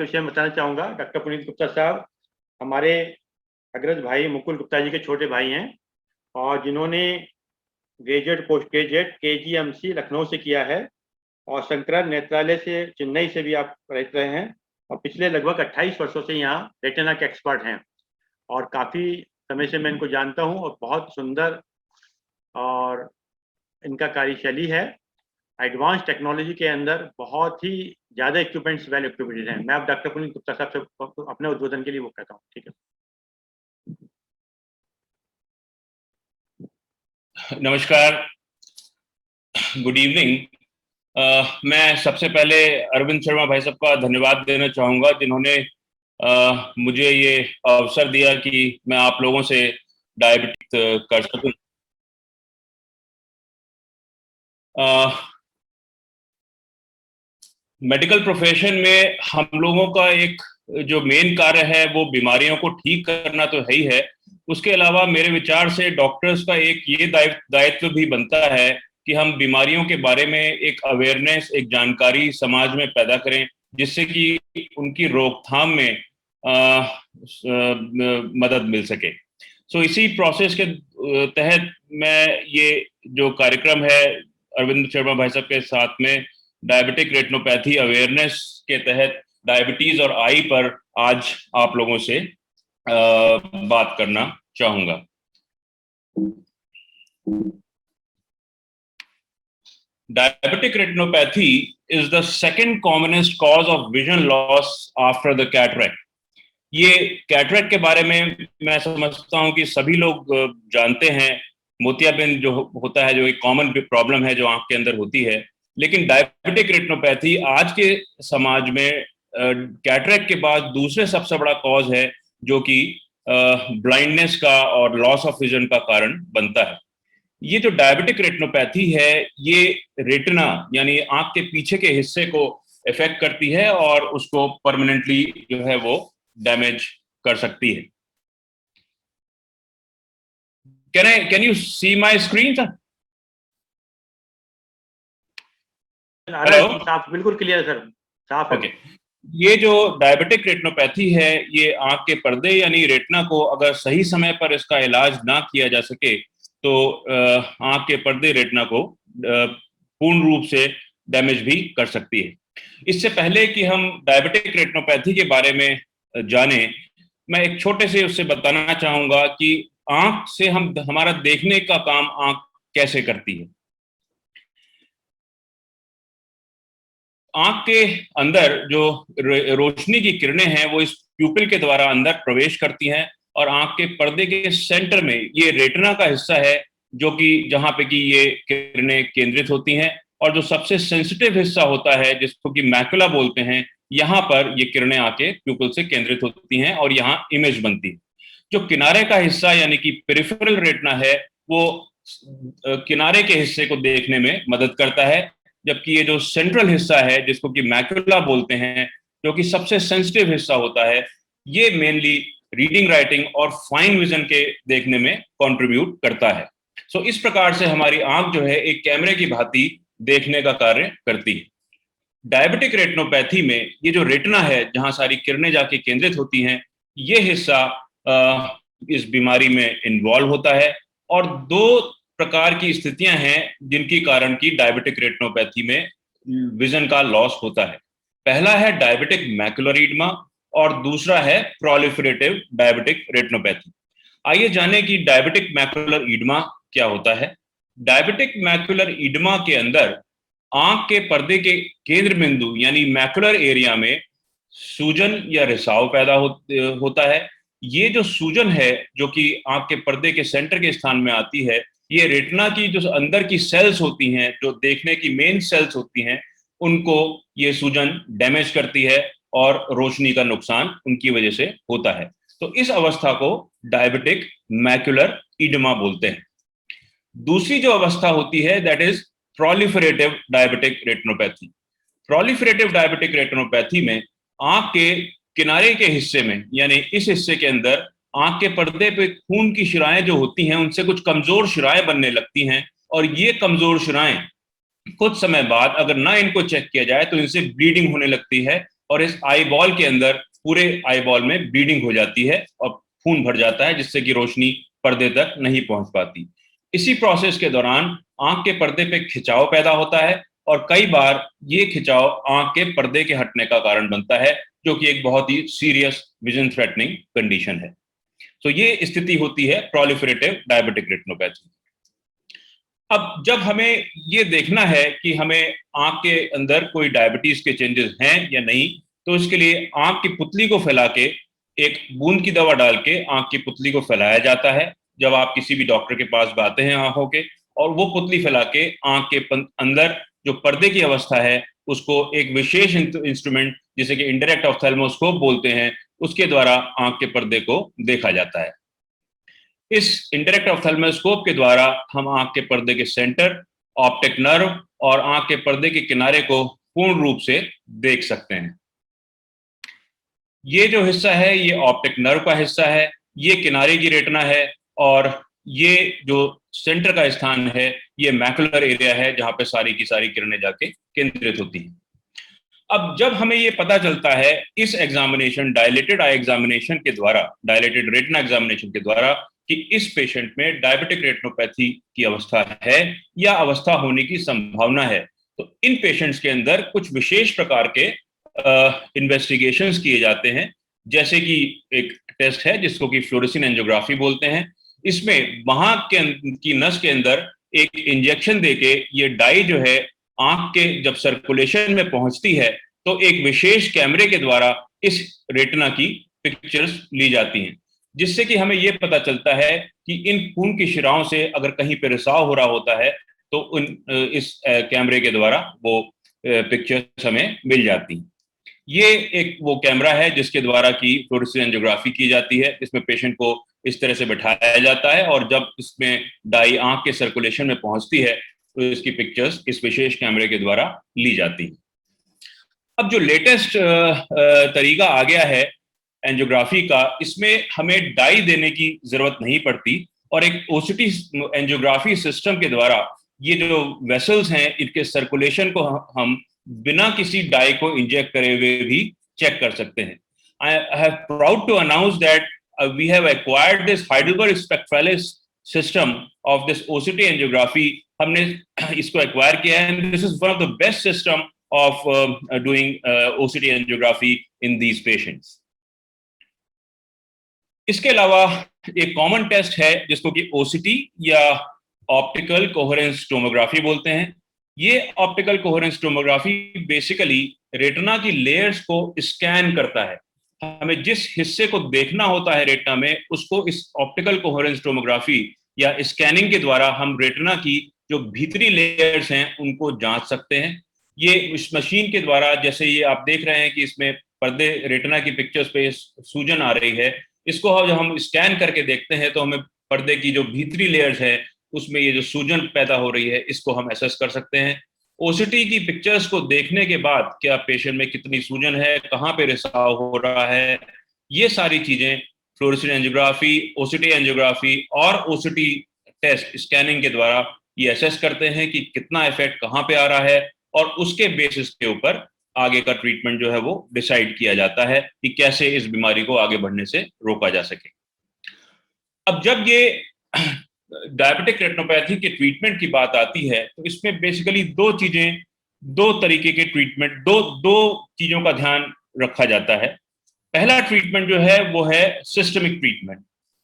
के विषय में बताना चाहूँगा। डॉक्टर पुनीत गुप्ता साहब हमारे अग्रज भाई मुकुल गुप्ता जी के छोटे भाई हैं और जिन्होंने graduate post graduate KGMC Lucknow से किया है और शंकरा नेत्रालय से चेन्नई से भी आप रह रहे हैं और पिछले लगभग 28 वर्षों से यहाँ रेटिना के एक्सपर्ट हैं और काफ़ी समय से मैं इनको जानता हूँ और बहुत सुंदर और इनका कार्यशैली है। एडवांस टेक्नोलॉजी के अंदर बहुत ही ज़्यादा इक्विपमेंट्स वेल इक्विप्ड हैं। मैं अब डॉक्टर पुनीत गुप्ता साहब से अपने उद्बोधन के लिए वो कहता हूँ। ठीक है, नमस्कार, गुड इवनिंग। मैं सबसे पहले अरविंद शर्मा भाई साहब का धन्यवाद देना चाहूँगा जिन्होंने मुझे ये अवसर दिया कि मैं आप लोगों से डायबिटिक कर सकूं। मेडिकल प्रोफेशन में हम लोगों का एक जो मेन कार्य है वो बीमारियों को ठीक करना तो है ही है, उसके अलावा मेरे विचार से डॉक्टर्स का एक ये दायित्व भी बनता है कि हम बीमारियों के बारे में एक अवेयरनेस, एक जानकारी समाज में पैदा करें जिससे कि उनकी रोकथाम में मदद मिल सके। सो इसी प्रोसेस के तहत मैं ये जो कार्यक्रम है अरविंद शर्मा भाई साहब के साथ में डायबिटिक रेटिनोपैथी अवेयरनेस के तहत डायबिटीज और आई पर आज आप लोगों से बात करना चाहूंगा। Diabetic retinopathy is the second commonest cause of vision loss after the cataract. ये कैटरेक्ट के बारे में मैं समझता हूँ कि सभी लोग जानते हैं। मोतियाबिंद जो होता है, जो एक कॉमन प्रॉब्लम है जो आंख के अंदर होती है, लेकिन डायबिटिक रेटिनोपैथी आज के समाज में कैटरेक्ट के बाद दूसरे सबसे बड़ा कॉज है जो कि ब्लाइंडनेस का और लॉस ऑफ विजन का कारण बनता है। ये जो डायबिटिक रेटिनोपैथी है ये रेटिना यानी आंख के पीछे के हिस्से को इफेक्ट करती है और उसको परमानेंटली जो है वो डैमेज कर सकती है। Can you see my screen sir? Hello, साफ, बिल्कुल क्लियर सर, साफ है। ओके। ये जो डायबिटिक रेटिनोपैथी है ये आंख के पर्दे यानी रेटिना को अगर सही समय पर इसका इलाज ना किया जा सके तो आंख के पर्दे रेटिना को पूर्ण रूप से डैमेज भी कर सकती है। इससे पहले कि हम डायबिटिक रेटिनोपैथी के बारे में जाने, मैं एक छोटे से उससे बताना चाहूंगा कि आंख से हमारा देखने का काम आंख कैसे करती है। आंख के अंदर जो रोशनी की किरणें हैं वो इस प्यूपिल के द्वारा अंदर प्रवेश करती हैं और आंख के पर्दे के सेंटर में ये रेटिना का हिस्सा है जो कि जहां पे कि ये किरणें केंद्रित होती हैं, और जो सबसे सेंसिटिव हिस्सा होता है जिसको कि मैकुला बोलते हैं, यहाँ पर ये किरणें आके प्यूपिल से केंद्रित होती हैं और यहाँ इमेज बनती है। जो किनारे का हिस्सा यानी कि पेरिफेरल रेटिना है वो किनारे के हिस्से को देखने में मदद करता है, जबकि ये जो सेंट्रल हिस्सा है जिसको कि मैकुला बोलते हैं, जो कि सबसे सेंसिटिव हिस्सा होता है, ये मेनली रीडिंग, राइटिंग और फाइन विजन के देखने में कंट्रीब्यूट करता है। सो इस प्रकार से हमारी आंख जो है एक कैमरे की भांति देखने का कार्य करती है। डायबिटिक रेटिनोपैथी में ये जो रेटिना है जहां सारी किरणें जाके केंद्रित होती हैं, ये हिस्सा इस बीमारी में इन्वॉल्व होता है और दो प्रकार की स्थितियां हैं जिनकी कारण की डायबिटिक रेटिनोपैथी में विजन का लॉस होता है। पहला है डायबिटिक मैकुलर ईडमा और दूसरा है प्रोलिफरेटिव डायबिटिक रेटिनोपैथी। आइए जानें कि डायबिटिक मैकुलर ईडमा क्या होता है। डायबिटिक मैकुलर ईडमा के अंदर आंख के पर्दे के केंद्र बिंदु यानी मैकुलर एरिया में सूजन या रिसाव पैदा होता है। ये जो सूजन है जो कि आंख के पर्दे के सेंटर के स्थान में आती है, ये रेटिना की जो अंदर की सेल्स होती हैं, जो देखने की मेन सेल्स होती हैं, उनको ये सूजन डैमेज करती है और रोशनी का नुकसान उनकी वजह से होता है। तो इस अवस्था को डायबिटिक मैकुलर ईडमा बोलते हैं। दूसरी जो अवस्था होती है that is proliferative diabetic retinopathy. Proliferative diabetic retinopathy में आंख के किनारे के हिस्से में यानी इस हिस्से के अंदर आंख के पर्दे पे खून की शिराएं जो होती हैं उनसे कुछ कमजोर शिराएं बनने लगती हैं और ये कमजोर शिराएं कुछ समय बाद अगर ना इनको चेक किया जाए तो इनसे ब्लीडिंग होने लगती है और इस आई बॉल के अंदर पूरे आई बॉल में ब्लीडिंग हो जाती है और खून भर जाता है, जिससे कि रोशनी पर्दे तक नहीं पहुंच पाती। इसी प्रोसेस के दौरान आंख के पर्दे पे खिंचाव पैदा होता है और कई बार ये खिंचाव आंख के पर्दे के हटने का कारण बनता है, जो कि एक बहुत ही सीरियस विजन थ्रेटनिंग कंडीशन है। तो ये स्थिति होती है प्रोलिफरेटिव डायबिटिक रेटिनोपैथी। अब जब हमें ये देखना है कि हमें आंख के अंदर कोई डायबिटीज के चेंजेस हैं या नहीं, तो इसके लिए आंख की पुतली को फैला के एक बूंद की दवा डाल के आंख की पुतली को फैलाया जाता है। जब आप किसी भी डॉक्टर के पास आते हैं आंखों के, और वो पुतली फैला के आंख के अंदर जो पर्दे की अवस्था है उसको एक विशेष इंस्ट्रूमेंट, जिसे कि इंडायरेक्ट ऑप्थेल्मोस्कोप बोलते हैं, उसके द्वारा आंख के पर्दे को देखा जाता है। इस इंडायरेक्ट ऑप्थेल्मोस्कोप के द्वारा हम आंख के पर्दे के सेंटर, ऑप्टिक नर्व और आंख के पर्दे के किनारे को पूर्ण रूप से देख सकते हैं। ये जो हिस्सा है ये ऑप्टिक नर्व का हिस्सा है, ये किनारे की रेटिना है, और ये जो सेंटर का स्थान है ये मैकुलर एरिया है, जहां पे सारी की सारी किरणें जाके केंद्रित होती हैं। अब जब हमें ये पता चलता है इस एग्जामिनेशन, डायलेटेड आई एग्जामिनेशन के द्वारा, डायलेटेड रेटिना एग्जामिनेशन के द्वारा, कि इस पेशेंट में डायबिटिक रेटिनोपैथी की अवस्था है या अवस्था होने की संभावना है, तो इन पेशेंट्स के अंदर कुछ विशेष प्रकार के इन्वेस्टिगेशंस किए जाते हैं। जैसे कि एक टेस्ट है जिसको कि फ्लोरेसेंट एंजियोग्राफी बोलते हैं। इसमें वहां की नस के अंदर एक इंजेक्शन देके ये डाई जो है आंख के जब सर्कुलेशन में पहुंचती है, तो एक विशेष कैमरे के द्वारा इस रेटिना की पिक्चर्स ली जाती हैं, जिससे कि हमें यह पता चलता है कि इन खून की शिराओं से अगर कहीं पर रिसाव हो रहा होता है तो इस कैमरे के द्वारा वो पिक्चर्स हमें मिल जाती हैं। ये एक वो कैमरा है जिसके द्वारा की फ्लोरेसेंट एंजियोग्राफी की जाती है। इसमें पेशेंट को इस तरह से बैठाया जाता है और जब इसमें डाई आंख के सर्कुलेशन में पहुंचती है तो इसकी पिक्चर्स इस विशेष कैमरे के द्वारा ली जाती हैं। अब जो लेटेस्ट तरीका आ गया है एंजियोग्राफी का, इसमें हमें डाई देने की जरूरत नहीं पड़ती और एक ओसीटी एंजियोग्राफी सिस्टम के द्वारा ये जो वेसल्स हैं इनके सर्कुलेशन को हम बिना किसी डाई को इंजेक्ट करे हुए भी चेक कर सकते हैं। I have proud to announce that we have acquired this Heidelberg Spectralis system of this OCT angiography. हमने इसको एक्वायर किया है and this is one of the best system of doing OCT angiography in these patients. इसके अलावा एक common test है जिसको कि OCT या ऑप्टिकल कोहेरेंस टोमोग्राफी बोलते हैं। ये optical coherence tomography basically retina की लेयर्स को स्कैन करता है। हमें जिस हिस्से को देखना होता है रेटिना में, उसको इस ऑप्टिकल कोहेरेंस टोमोग्राफी या स्कैनिंग के द्वारा हम रेटिना की जो भीतरी लेयर्स हैं उनको जांच सकते हैं। ये इस मशीन के द्वारा, जैसे ये आप देख रहे हैं कि इसमें पर्दे रेटिना की पिक्चर्स पे सूजन आ रही है, इसको जब हम स्कैन करके देखते हैं तो हमें पर्दे की जो भीतरी लेयर्स है उसमें ये जो सूजन पैदा हो रही है इसको हम एसेस कर सकते हैं। ओसीटी की पिक्चर्स को देखने के बाद क्या पेशेंट में कितनी सूजन है, कहाँ पे रिसाव हो रहा है, ये सारी चीजें फ्लोरेसेंट एंजियोग्राफी, ओसीटी एंजियोग्राफी और ओसीटी टेस्ट स्कैनिंग के द्वारा ये एसेस करते हैं कि कितना इफेक्ट कहाँ पे आ रहा है, और उसके बेसिस के ऊपर आगे का ट्रीटमेंट जो है वो डिसाइड किया जाता है कि कैसे इस बीमारी को आगे बढ़ने से रोका जा सके। अब जब ये डायबिटिक रेटिनोपैथी के ट्रीटमेंट की बात आती है तो इसमें बेसिकली दो तरीके के ट्रीटमेंट, दो चीजों का ध्यान रखा जाता है। पहला ट्रीटमेंट जो है वो है सिस्टमिक ट्रीटमेंट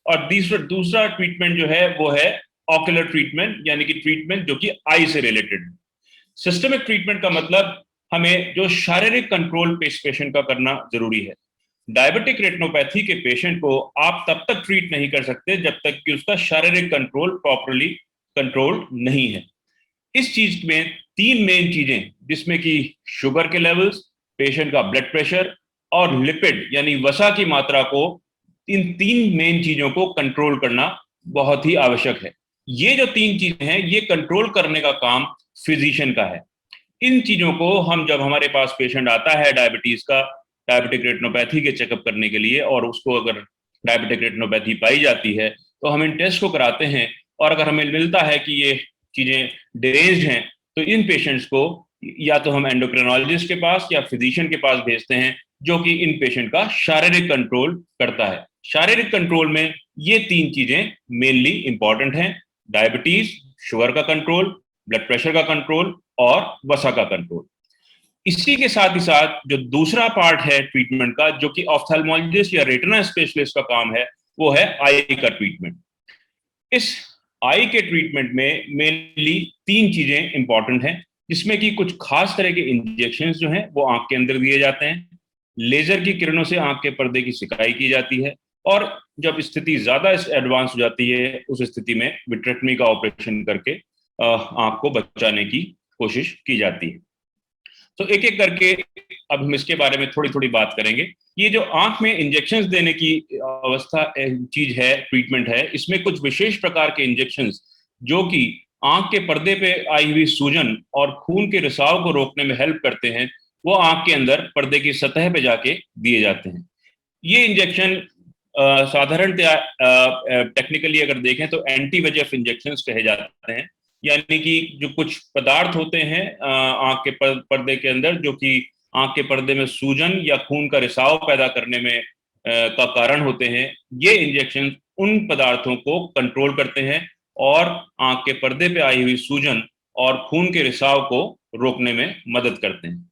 और दूसरा ट्रीटमेंट जो है वो है ऑक्यूलर ट्रीटमेंट, यानी कि ट्रीटमेंट जो कि आई से रिलेटेड है। सिस्टमिक ट्रीटमेंट का मतलब हमें जो शारीरिक कंट्रोल पेशेंट का करना जरूरी है। डायबिटिक रेटिनोपैथी के पेशेंट को आप तब तक ट्रीट नहीं कर सकते जब तक कि उसका शारीरिक कंट्रोल प्रॉपरली कंट्रोल्ड नहीं है। इस चीज में तीन मेन चीजें, जिसमें कि शुगर के लेवल्स, पेशेंट का ब्लड प्रेशर और लिपिड यानी वसा की मात्रा को, इन तीन मेन चीजों को कंट्रोल करना बहुत ही आवश्यक है। ये जो तीन चीजें हैं ये कंट्रोल करने का काम फिजिशियन का है। इन चीजों को हम, जब हमारे पास पेशेंट आता है डायबिटिक रेटिनोपैथी के चेकअप करने के लिए, और उसको अगर डायबिटिक रेटिनोपैथी पाई जाती है तो हम इन टेस्ट को कराते हैं, और अगर हमें मिलता है कि ये चीजें डिरेंज्ड हैं तो इन पेशेंट्स को या तो हम एंडोक्रिनोलॉजिस्ट के पास या फिजिशियन के पास भेजते हैं जो कि इन पेशेंट का शारीरिक कंट्रोल करता है। शारीरिक कंट्रोल में ये 3 चीजें मेनली इंपॉर्टेंट हैं: डायबिटीज, शुगर का कंट्रोल, ब्लड प्रेशर का कंट्रोल और वसा का कंट्रोल। इसी के साथ ही साथ जो दूसरा पार्ट है ट्रीटमेंट का, जो कि ऑफ्थेल्मोलॉजिस्ट या रेटिना स्पेशलिस्ट का काम है, वो है आई का ट्रीटमेंट। इस आई के ट्रीटमेंट में मेनली 3 चीजें इंपॉर्टेंट हैं, जिसमें कि कुछ खास तरह के इंजेक्शंस जो हैं वो आंख के अंदर दिए जाते हैं, लेजर की किरणों से आंख के पर्दे की सिकाई की जाती है, और जब स्थिति ज्यादा एडवांस हो जाती है उस स्थिति में विट्रेक्टमी का ऑपरेशन करके आंख को बचाने की कोशिश की जाती है। तो एक एक करके अब हम इसके बारे में थोड़ी थोड़ी बात करेंगे। ये जो आंख में इंजेक्शंस देने की अवस्था चीज है, ट्रीटमेंट है, इसमें कुछ विशेष प्रकार के इंजेक्शंस जो कि आंख के पर्दे पे आई हुई सूजन और खून के रिसाव को रोकने में हेल्प करते हैं, वो आंख के अंदर पर्दे की सतह पे जाके दिए जाते हैं। ये इंजेक्शन साधारणतया टेक्निकली अगर देखें तो एंटी VEGF इंजेक्शंस कहे जाते हैं, यानी कि जो कुछ पदार्थ होते हैं आंख के पर्दे के अंदर, जो कि आंख के पर्दे में सूजन या खून का रिसाव पैदा करने में का कारण होते हैं, ये इंजेक्शन उन पदार्थों को कंट्रोल करते हैं और आंख के पर्दे पे आई हुई सूजन और खून के रिसाव को रोकने में मदद करते हैं।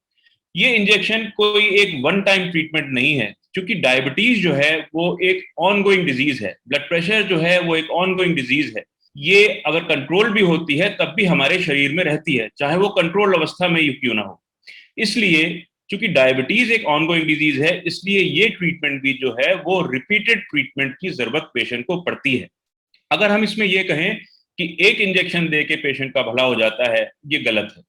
ये इंजेक्शन कोई एक वन टाइम ट्रीटमेंट नहीं है, क्योंकि डायबिटीज जो है वो एक ऑनगोइंग डिजीज है, ब्लड प्रेशर जो है वो एक ऑनगोइंग डिजीज है। ये अगर कंट्रोल भी होती है तब भी हमारे शरीर में रहती है, चाहे वो कंट्रोल अवस्था में ही क्यों ना हो। इसलिए क्योंकि डायबिटीज एक ऑनगोइंग डिजीज है, इसलिए ये ट्रीटमेंट भी जो है वो रिपीटेड ट्रीटमेंट की जरूरत पेशेंट को पड़ती है। अगर हम इसमें ये कहें कि एक इंजेक्शन दे के पेशेंट का भला हो जाता है, ये गलत है।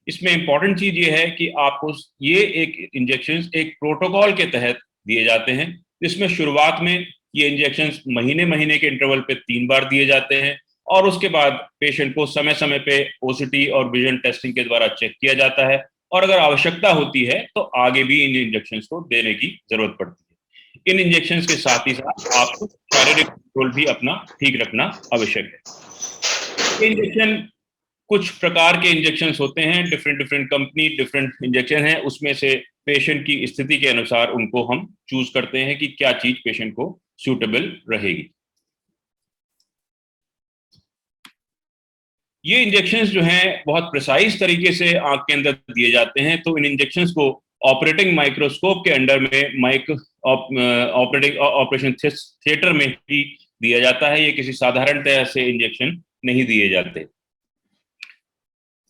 इसमें इंपॉर्टेंट चीज ये है कि आपको ये एक इंजेक्शन एक प्रोटोकॉल के तहत दिए जाते हैं, जिसमें शुरुआत में ये इंजेक्शन महीने महीने के इंटरवल पे 3 बार दिए जाते हैं, और उसके बाद पेशेंट को समय समय पे ओसीटी और विजन टेस्टिंग के द्वारा चेक किया जाता है, और अगर आवश्यकता होती है तो आगे भी इन इंजेक्शन को देने की जरूरत पड़ती है। इन इंजेक्शन के साथ ही साथ आपको शारीरिक कंट्रोल भी अपना ठीक रखना आवश्यक है। इंजेक्शन कुछ प्रकार के इंजेक्शंस होते हैं, डिफरेंट कंपनी डिफरेंट इंजेक्शन है, उसमें से पेशेंट की स्थिति के अनुसार उनको हम चूज करते हैं कि क्या चीज पेशेंट को सूटेबल रहेगी। ये इंजेक्शंस जो हैं बहुत प्रिसाइज तरीके से आंख के अंदर दिए जाते हैं, तो इन इंजेक्शंस को ऑपरेटिंग माइक्रोस्कोप के अंडर में ऑपरेशन थिएटर में ही दिया जाता है। ये किसी साधारण तरह से इंजेक्शन नहीं दिए जाते।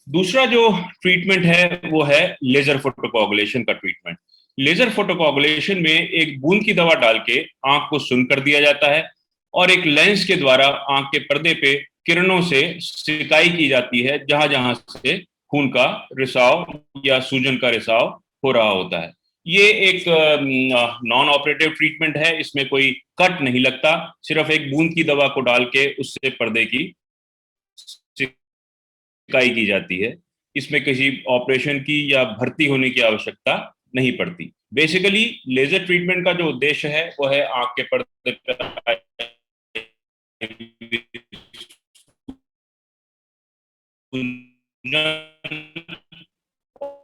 दूसरा जो ट्रीटमेंट है वो है लेजर फोटोकोगुलेशन का ट्रीटमेंट। लेजर फोटोकोगुलेशन में एक बूंद की दवा डाल के आंख को सुन्न कर दिया जाता है, और एक लेंस के द्वारा आंख के पर्दे पे किरणों से सिकाई की जाती है जहां जहां से खून का रिसाव या सूजन का रिसाव हो रहा होता है। ये एक नॉन ऑपरेटिव ट्रीटमेंट है, इसमें कोई कट नहीं लगता, सिर्फ एक बूंद की दवा को डाल के उससे पर्दे की सिकाई की जाती है। इसमें किसी ऑपरेशन की या भर्ती होने की आवश्यकता नहीं पड़ती। बेसिकली लेजर ट्रीटमेंट का जो उद्देश्य है वो है आंख के पर्दे पर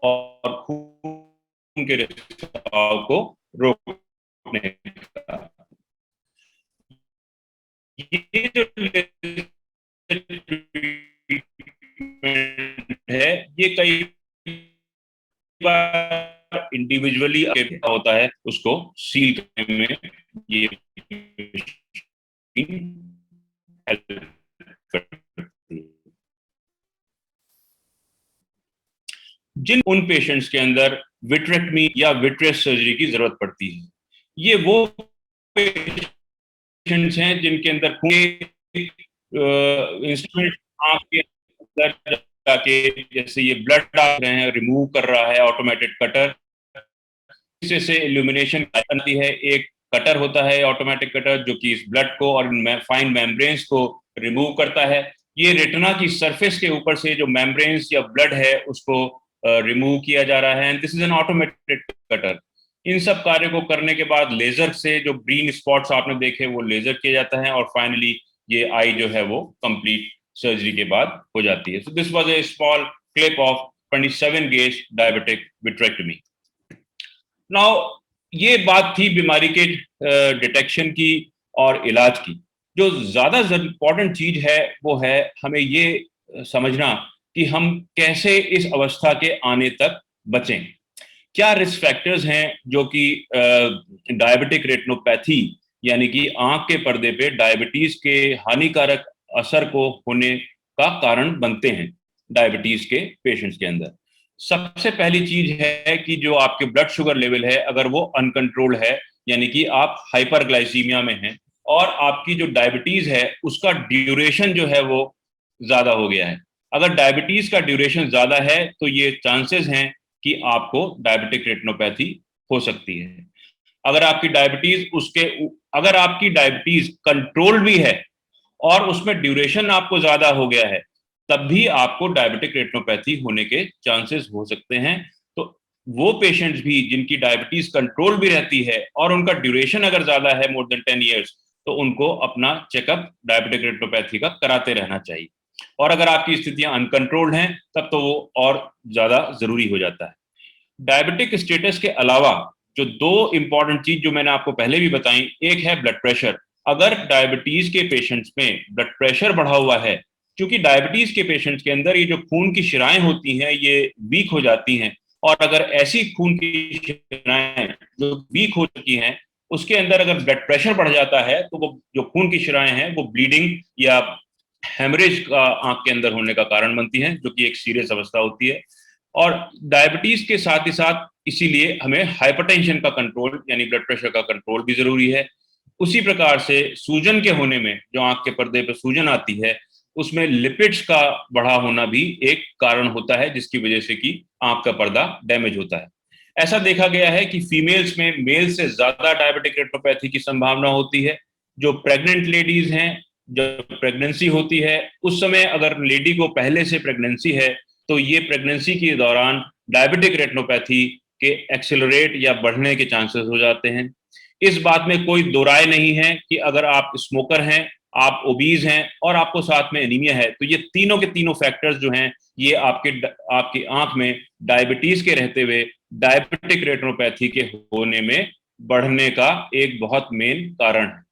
और खून के रिसाव को रोकने का। ये जो है ये कई बार इंडिविजुअली होता है, उसको सील करने में ये हेल्प करती है। जिन उन पेशेंट्स के अंदर विट्रेक्टमी या विट्रियस सर्जरी की जरूरत पड़ती है, ये वो पेशेंट्स हैं जिनके अंदर इंस्ट्रूमेंट आंख के अंदर जाके, जैसे ये ब्लड डाल रहे हैं, रिमूव कर रहा है ऑटोमेटेड कटर, से इल्यूमिनेशन आती है। एक कटर होता है ऑटोमेटिक कटर जो कि इस ब्लड को और फाइन मेम्ब्रेन्स को रिमूव करता है। ये रेटिना की सरफेस के ऊपर से जो मेम्ब्रेन्स या ब्लड है उसको रिमूव किया जा रहा है, and this is an automated cutter. इन सब कार्यों को करने के बाद लेजर से जो ग्रीन स्पॉट्स आपने देखे वो लेजर किया जाता है, और फाइनली ये आई जो है वो कंप्लीट सर्जरी के बाद हो जाती है। So this was a small clip of 27 gauge diabetic vitrectomy. Now ये बात थी बीमारी के डिटेक्शन की और इलाज की। जो ज्यादा इम्पोर्टेंट चीज है वो है हमें ये समझना कि हम कैसे इस अवस्था के आने तक बचें। क्या रिस्क फैक्टर्स हैं जो कि डायबिटिक रेटिनोपैथी यानी कि आंख के पर्दे पे डायबिटीज के हानिकारक असर को होने का कारण बनते हैं डायबिटीज के पेशेंट्स के अंदर। सबसे पहली चीज है कि जो आपके ब्लड शुगर लेवल है अगर वो अनकंट्रोल्ड है यानी कि आप हाइपरग्लाइसीमिया में हैं और आपकी जो डायबिटीज है उसका ड्यूरेशन जो है वो ज्यादा हो गया है। अगर डायबिटीज का ड्यूरेशन ज्यादा है तो ये चांसेस हैं कि आपको डायबिटिक रेटिनोपैथी हो सकती है। अगर आपकी डायबिटीज अगर आपकी डायबिटीज कंट्रोल भी है और उसमें ड्यूरेशन आपको ज्यादा हो गया है तब भी आपको डायबिटिक रेटिनोपैथी होने के चांसेस हो सकते हैं। तो वो पेशेंट्स भी जिनकी डायबिटीज कंट्रोल भी रहती है और उनका ड्यूरेशन अगर ज्यादा है मोर देन 10 years तो उनको अपना चेकअप डायबिटिक रेटिनोपैथी का कराते रहना चाहिए। और अगर आपकी स्थितियां अनकंट्रोल्ड हैं तब तो वो और ज्यादा जरूरी हो जाता है। डायबिटिक स्टेटस के अलावा जो दो इंपॉर्टेंट चीज जो मैंने आपको पहले भी बताई, एक है ब्लड प्रेशर। अगर डायबिटीज के पेशेंट्स में ब्लड प्रेशर बढ़ा हुआ है, क्योंकि डायबिटीज के पेशेंट्स के अंदर ये जो खून की शिराएं होती हैं ये वीक हो जाती हैं, और अगर ऐसी खून की शिराएं जो वीक हो चुकी हैं उसके अंदर अगर ब्लड प्रेशर बढ़ जाता है तो वो जो खून की शिराएं हैं वो ब्लीडिंग या हेमरेज का आंख के अंदर होने का कारण बनती हैं, जो कि एक सीरियस अवस्था होती है। और डायबिटीज के साथ ही साथ इसीलिए हमें हाइपरटेंशन का कंट्रोल यानी ब्लड प्रेशर का कंट्रोल भी जरूरी है। उसी प्रकार से सूजन के होने में, जो आंख के पर्दे पर सूजन आती है, उसमें लिपिड्स का बढ़ा होना भी एक कारण होता है जिसकी वजह से कि आंख का पर्दा डैमेज होता है। ऐसा देखा गया है कि फीमेल्स में मेल से ज्यादा डायबिटिक रेटिनोपैथी की संभावना होती है। जो प्रेग्नेंट लेडीज हैं, जब प्रेगनेंसी होती है उस समय अगर लेडी को पहले से प्रेगनेंसी है तो ये प्रेगनेंसी के दौरान डायबिटिक रेटिनोपैथी के एक्सेलरेट या बढ़ने के चांसेस हो जाते हैं। इस बात में कोई दो राय नहीं है कि अगर आप स्मोकर हैं, आप ओबीज हैं और आपको साथ में एनीमिया है तो ये तीनों के तीनों फैक्टर्स जो हैं ये आपकी आंख में डायबिटीज के रहते हुए डायबिटिक रेटिनोपैथी के होने में बढ़ने का एक बहुत मेन कारण है।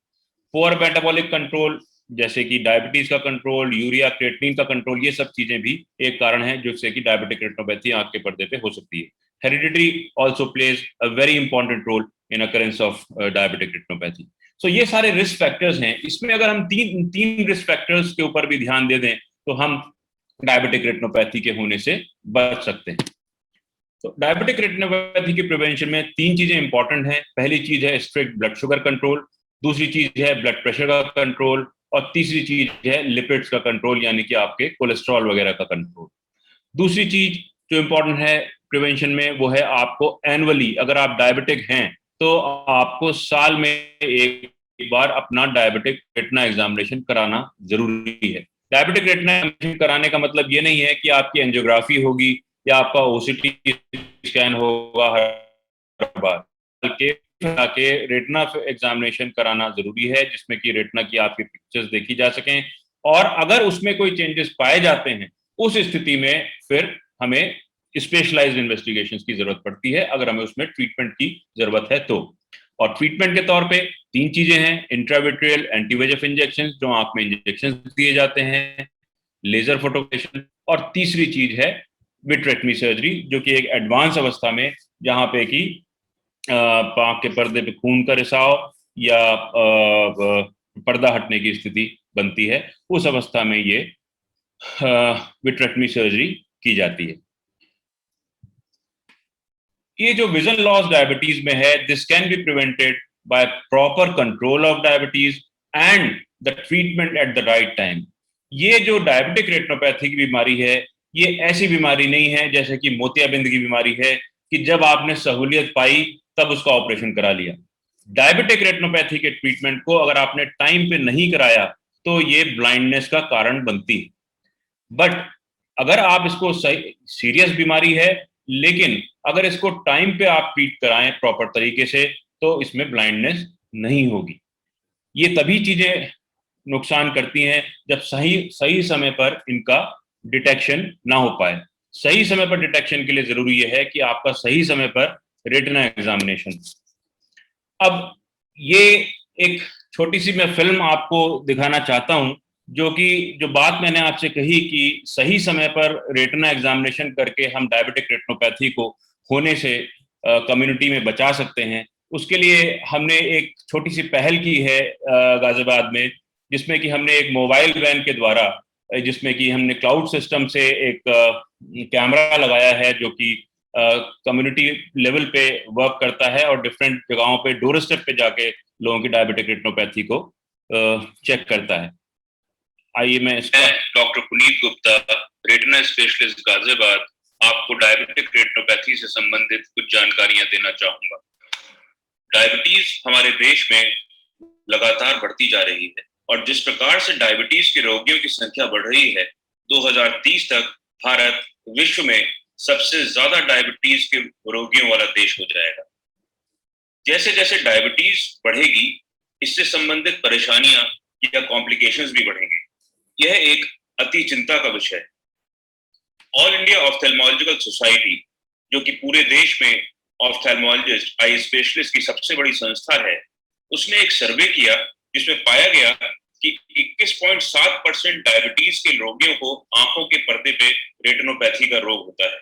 पुअर मेटाबॉलिक कंट्रोल जैसे कि डायबिटीज का कंट्रोल, यूरिया क्रिएटिनिन का कंट्रोल, ये सब चीजें भी एक कारण है जिससे कि डायबिटिक रेटिनोपैथी आंख के पर्दे पे हो सकती है। Heredity also plays a very important role in occurrence of diabetic retinopathy. So ये सारे रिस्क फैक्टर्स हैं। इसमें अगर हम तीन रिस्क फैक्टर्स के ऊपर भी ध्यान दे दें तो हम डायबिटिक रेटिनोपैथी के होने से बच सकते हैं। तो डायबिटिक रेटिनोपैथी की प्रिवेंशन में तीन चीजें इंपॉर्टेंट हैं। पहली चीज है स्ट्रिक्ट ब्लड शुगर कंट्रोल, दूसरी चीज है ब्लड प्रेशर का कंट्रोल, और तीसरी चीज है लिपिड्स का कंट्रोल यानी कि आपके कोलेस्ट्रॉल वगैरह का कंट्रोल। दूसरी चीज जो इंपॉर्टेंट है प्रिवेंशन में वो है आपको एनुअली, अगर आप डायबिटिक हैं तो आपको साल में एक बार अपना डायबिटिक रेटिना एग्जामिनेशन कराना जरूरी है। डायबिटिक रेटिना एग्जामिनेशन कराने का मतलब ये नहीं है कि आपकी एंजियोग्राफी होगी या आपका ओसीटी स्कैन होगा हर बार, के रेटिना एग्जामिनेशन कराना जरूरी है जिसमें कि रेटिना की आपकी पिक्चर्स देखी जा सकें, और अगर उसमें कोई चेंजेस पाए जाते हैं उस स्थिति में फिर हमें स्पेशलाइज्ड इन्वेस्टिगेशंस की जरूरत पड़ती है अगर हमें उसमें ट्रीटमेंट की जरूरत है तो। और ट्रीटमेंट के तौर पे तीन चीजें हैं, इंट्राविट्रियल एंटीवेजेफ इंजेक्शन जो आंख में इंजेक्शन दिए जाते हैं, लेजर फोटोग्राफी, और तीसरी चीज है विट्रेक्टमी सर्जरी जो कि एक एडवांस अवस्था में जहां पे कि आंख के पर्दे पे खून का रिसाव या पर्दा हटने की स्थिति बनती है, उस अवस्था में ये विट्रेक्टमी सर्जरी की जाती है। ये जो विजन लॉस डायबिटीज में है, this can be prevented by proper control of diabetes and the treatment at the right time. ये जो डायबिटिक रेटिनोपैथी की बीमारी है ये ऐसी बीमारी नहीं है जैसे कि मोतियाबिंद की बीमारी है कि जब आपने सहूलियत पाई तब उसका ऑपरेशन करा लिया। डायबिटिक रेटिनोपैथी के ट्रीटमेंट को अगर आपने टाइम पे नहीं कराया तो ये ब्लाइंडनेस का कारण बनती है। बट अगर आप इसको सही सीरियस बीमारी है लेकिन अगर इसको टाइम पे आप ट्रीट कराएं प्रॉपर तरीके से तो इसमें ब्लाइंडनेस नहीं होगी। ये तभी चीजें नुकसान करती हैं जब सही समय पर इनका डिटेक्शन ना हो पाए। सही समय पर डिटेक्शन के लिए जरूरी है कि आपका सही समय पर रेटिना एग्जामिनेशन अब ये एक छोटी सी मैं फिल्म आपको दिखाना चाहता हूं, जो बात मैंने आपसे कही कि सही समय पर रेटिना एग्जामिनेशन करके हम डायबिटिक रेटिनोपैथी को होने से कम्युनिटी में बचा सकते हैं। उसके लिए हमने एक छोटी सी पहल की है गाजियाबाद में, जिसमें कि हमने एक मोबाइल वैन के द्वारा, जिसमें कि हमने क्लाउड सिस्टम से एक कैमरा लगाया है जो कि कम्युनिटी लेवल पे वर्क करता है और डिफरेंट जगहों पे डोर स्टेप पे जाके लोगों की डायबिटिक रेटिनोपैथी को चेक करता है। आइए मैं doctor Puneet Gupta, retina specialist Ghaziabad, आपको डायबिटिक रेटिनोपैथी से संबंधित कुछ जानकारियां देना चाहूंगा। डायबिटीज हमारे देश में लगातार बढ़ती जा रही है और जिस प्रकार से डायबिटीज के रोगियों की संख्या बढ़ रही है, 2030 तक भारत विश्व में सबसे ज्यादा डायबिटीज के रोगियों वाला देश हो जाएगा। जैसे जैसे डायबिटीज बढ़ेगी, इससे संबंधित परेशानियां या कॉम्प्लिकेशंस भी बढ़ेंगे। यह एक अति चिंता का विषय है। ऑल इंडिया ऑफ्थेल्मोलॉजिकल सोसाइटी, जो कि पूरे देश में ऑफ्थेल्मोलॉजिस्ट, आई स्पेशलिस्ट की सबसे बड़ी संस्था है, उसने एक सर्वे किया जिसमें पाया गया कि 21.7% डायबिटीज के रोगियों को आंखों के पर्दे पे रेटिनोपैथी का रोग होता है।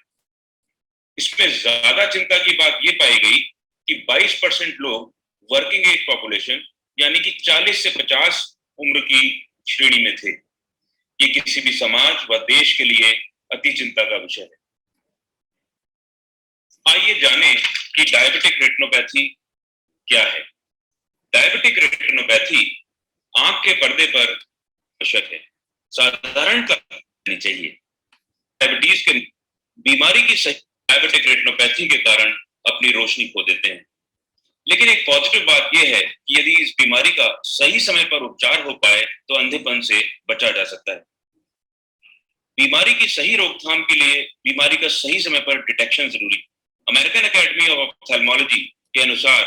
इसमें ज्यादा चिंता की बात यह पाई गई कि 22% लोग वर्किंग एज पॉपुलेशन यानी कि 40 से 50 उम्र की श्रेणी में थे। ये किसी भी समाज व देश के लिए अति चिंता का विषय है। आइए जानें कि डायबिटिक रेटिनोपैथी क्या है। डायबिटिक रेटिनोपैथी आंख के पर्दे पर आवश्यक है, साधारण करनी चाहिए। डायबिटीज के बीमारी की सही डायबिटिक रेटिनोपैथी के कारण अपनी रोशनी खो देते हैं। लेकिन एक पॉजिटिव बात यह है कि यदि इस बीमारी का सही समय पर उपचार हो पाए तो अंधेपन से बचा जा सकता है। बीमारी की सही रोकथाम के लिए बीमारी का सही समय पर डिटेक्शन जरूरी। अमेरिकन एकेडमी ऑफ ऑप्थेल्मोलॉजी के अनुसार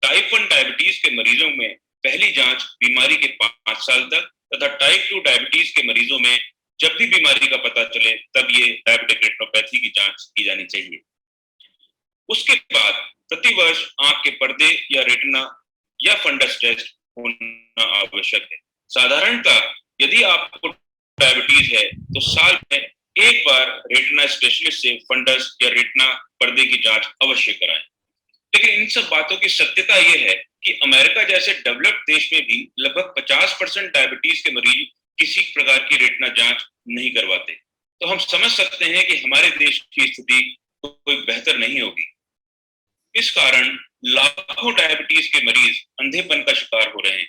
टाइप 1 डायबिटीज के मरीजों में पहली जांच बीमारी के 5 साल तक तथा टाइप 2 डायबिटीज के मरीजों में जब भी बीमारी का पता चले तब ये डायबिटिक रेटिनोपैथी की जांच की जानी चाहिए। उसके बाद प्रति वर्ष आंख के पर्दे या रेटिना या फंडस टेस्ट होना आवश्यक है। साधारणतः यदि आपको डायबिटीज है तो साल में एक बार रेटिना स्पेशलिस्ट से फंडस या रेटिना पर्दे की जांच अवश्य कराएं। लेकिन इन सब बातों की सत्यता यह है कि अमेरिका जैसे डेवलप्ड देश में भी लगभग 50% डायबिटीज के मरीज किसी प्रकार की रेटिना जांच नहीं करवाते। तो हम समझ सकते हैं कि हमारे देश की स्थिति कोई बेहतर नहीं होगी। इस कारण लाखों डायबिटीज के मरीज अंधेपन का शिकार हो रहे हैं।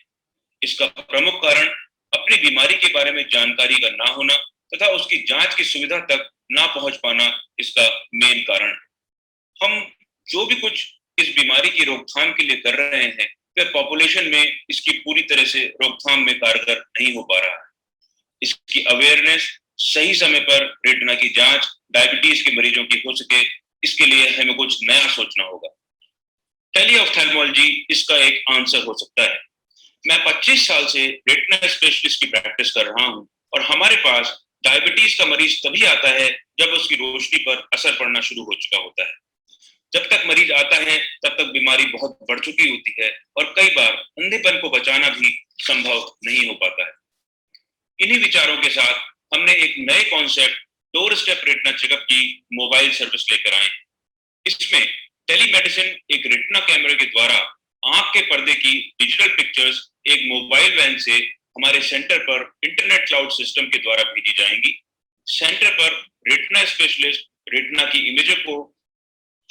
इसका प्रमुख कारण अपनी बीमारी के बारे में जानकारी का ना होना तथा उसकी जांच की सुविधा तक ना पहुंच पाना इसका मेन कारण है। हम जो भी कुछ इस बीमारी की रोकथाम के लिए कर रहे हैं, वह पॉपुलेशन में इसकी पूरी तरह से रोकथाम में कारगर नहीं हो पा रहा है। इसकी अवेयरनेस, सही समय पर रेटिना की जांच डायबिटीज के मरीजों की हो सके, इसके लिए हमें कुछ नया सोचना होगा। टेलीऑफ्थेल्मोलॉजी इसका एक आंसर हो सकता है। मैं 25 साल से रेटिना स्पेशलिस्ट की प्रैक्टिस कर रहा हूं और हमारे पास डायबिटीज का मरीज तभी आता है जब उसकी रोशनी पर असर पड़ना शुरू हो चुका होता है। जब तक मरीज आता है तब तक बीमारी बहुत बढ़ चुकी होती है और कई बार अंधेपन को बचाना भी संभव नहीं हो पाता है। इन्हीं विचारों के साथ हमने एक नए concept door step retina checkup की मोबाइल सर्विस लेकर आए। इसमें टेलीमेडिसिन एक रेटिना कैमरे के द्वारा आंख के पर्दे की डिजिटल पिक्चर्स एक मोबाइल वैन से हमारे सेंटर पर इंटरनेट क्लाउड सिस्टम के द्वारा भेजी जाएंगी। सेंटर पर रेटिना स्पेशलिस्ट रेटिना की इमेजेस को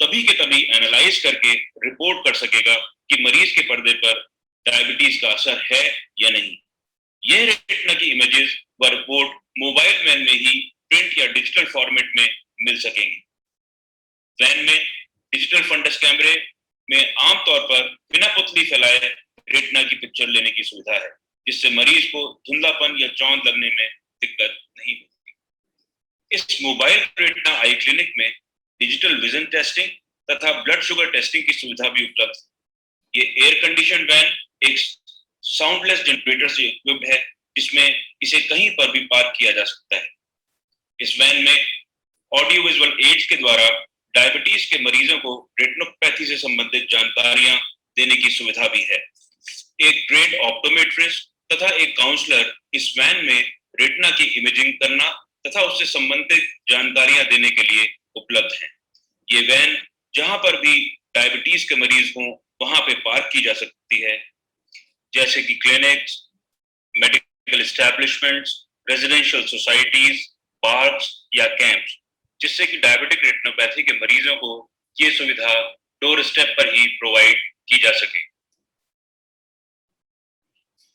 तभी के तभी एनालाइज करके रिपोर्ट कर सकेगा कि मरीज के पर्दे पर डायबिटीज का असर है या नहीं। यह रेटिना की इमेजेस व रिपोर्ट मोबाइल वैन में ही प्रिंट या डिजिटल फॉर्मेट में मिल सकेंगी। वैन में डिजिटल फंडस कैमरे में आमतौर पर बिना पुतली फैलाए रेटिना की पिक्चर लेने की सुविधा है, जिससे मरीज को धुंधलापन या चौंध लगने में दिक्कत नहीं होती। इस मोबाइल रेटिना आई क्लिनिक में डिजिटल विजन टेस्टिंग तथा ब्लड शुगर टेस्टिंग की सुविधा भी उपलब्ध है। ये एयर कंडीशन वैन एक साउंडलेस जनरेटर से इक्विप्ड है, जिसमें इसे कहीं पर भी पार्क किया जा सकता है। इस वैन में ऑडियो विजुअल एड्स के द्वारा डायबिटीज के मरीजों को रेटिनोपैथी से संबंधित जानकारियां देने की सुविधा भी है। एक ट्रेड ऑप्टोमेट्रिस्ट तथा एक काउंसलर इस वैन में रेटिना की इमेजिंग करना तथा उससे संबंधित जानकारियां देने के लिए उपलब्ध हैं। ये वैन जहां पर भी डायबिटीज के मरीज हों वहां पे पार्क की जा सकती है, जैसे कि clinics, medical establishments, residential societies, parks या कैंप्स, जिससे कि डायबिटिक रेटिनोपैथी के मरीजों को ये सुविधा डोर स्टेप पर ही प्रोवाइड की जा सके।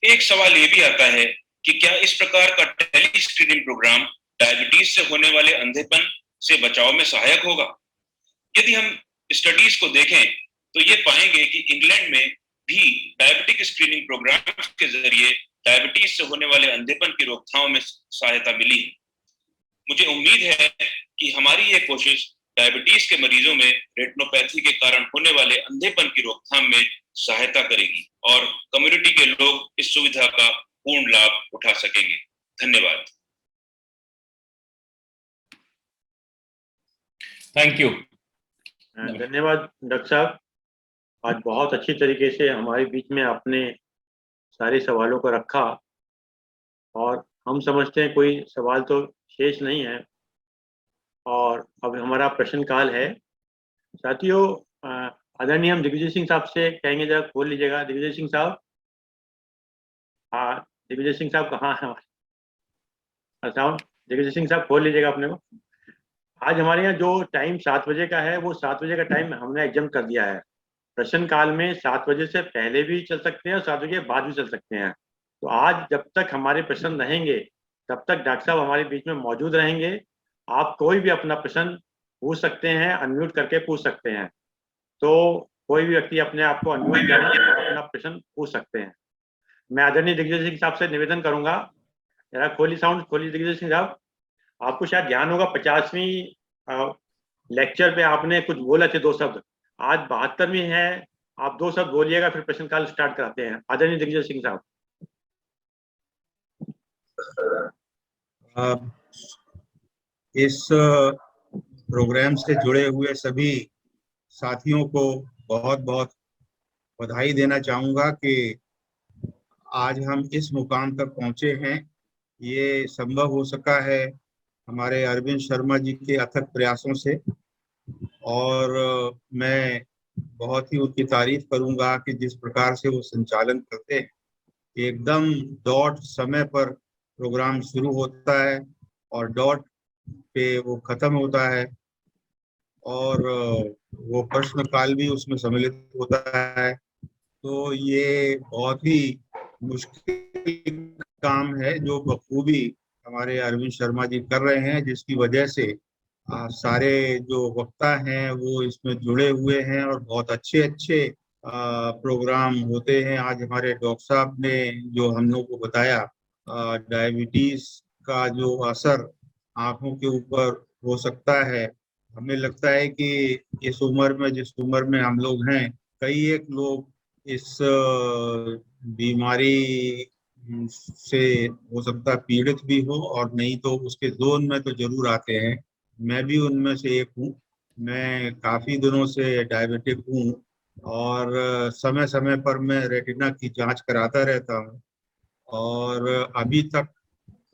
एक सवाल ये भी आता है कि क्या इस प्रकार का टेली स्क्रीनिंग प्रोग्राम डायबिटीज से होने वाले अंधेपन से बचाव में सहायक होगा? यदि हम स्टडीज को देखें तो ये पाएंगे कि इंग्लैंड में भी डायबिटिक स्क्रीनिंग प्रोग्राम के जरिए डायबिटीज से होने वाले अंधेपन की रोकथाम में सहायता मिली है। मुझे उम्मीद है कि हमारी ये कोशिश डायबिटीज के मरीजों में रेटिनोपैथी के कारण होने वाले अंधेपन की रोकथाम में सहायता करेगी और कम्युनिटी के लोग इस सुविधा का पूर्ण लाभ उठा सकेंगे। धन्यवाद। Thank you. धन्यवाद डॉक्टर साहब। आज बहुत अच्छी तरीके से हमारे बीच में आपने सारे सवालों को रखा और हम समझते हैं कोई सवाल तो शेष नहीं है और अब हमारा प्रश्न काल है। साथियों, आदरणीय हम दिग्विजय सिंह साहब से कहेंगे जरा खोल लीजिएगा। दिग्विजय सिंह साहब, हाँ दिग्विजय सिंह साहब कहाँ हैं? साउंड दिग्विजय सिंह साहब खोल लीजिएगा अपने को। आज हमारे यहाँ जो टाइम 7 बजे का है वो 7 बजे का टाइम हमने एग्जाम कर दिया है। प्रश्न काल में 7 बजे से पहले भी चल सकते हैं और 7 बजे के बाद भी चल सकते हैं। तो आज जब तक हमारे प्रश्न रहेंगे तब तक डॉक्टर साहब हमारे बीच में मौजूद रहेंगे। आप कोई भी अपना प्रश्न पूछ सकते हैं, अनम्यूट करके पूछ सकते हैं। तो कोई भी व्यक्ति अपने आप को अनम्यूट करें और अपना प्रश्न पूछ सकते हैं। मैं आदरणीय दिग्विजय सिंह साहब से निवेदन करूंगा, जरा खोली साउंड खोली दिग्विजय सिंह साहब। आपको शायद ध्यान होगा 50वीं लेक्चर पे आपने कुछ बोला थे 2 शब्द, आज 72वीं है, आप 2 शब्द बोलिएगा फिर प्रश्न काल स्टार्ट कराते हैं। आदरणीय दिग्विजय सिंह साहब। इस प्रोग्राम से जुड़े हुए सभी साथियों को बहुत बहुत बधाई देना चाहूँगा कि आज हम इस मुकाम तक पहुँचे हैं। ये संभव हो सका है हमारे अरविंद शर्मा जी के अथक प्रयासों से और मैं बहुत ही उनकी तारीफ करूँगा कि जिस प्रकार से वो संचालन करते हैं, एकदम डॉट समय पर प्रोग्राम शुरू होता है और डॉट पे वो खत्म होता है और वो प्रश्न काल भी उसमें सम्मिलित होता है। तो ये बहुत ही मुश्किल काम है जो बखूबी हमारे अरविंद शर्मा जी कर रहे हैं, जिसकी वजह से सारे जो वक्ता हैं वो इसमें जुड़े हुए हैं और बहुत अच्छे अच्छे प्रोग्राम होते हैं। आज हमारे डॉक्टर साहब ने जो हम लोग को बताया डायबिटीज का जो असर आंखों के ऊपर हो सकता है, हमें लगता है कि इस उम्र में, जिस उम्र में हम लोग हैं, कई एक लोग इस बीमारी से हो सकता है पीड़ित भी हो और नहीं तो उसके जोन में तो जरूर आते हैं। मैं भी उनमें से एक हूँ। मैं काफ़ी दिनों से डायबिटिक हूँ और समय समय पर मैं रेटिना की जांच कराता रहता हूँ और अभी तक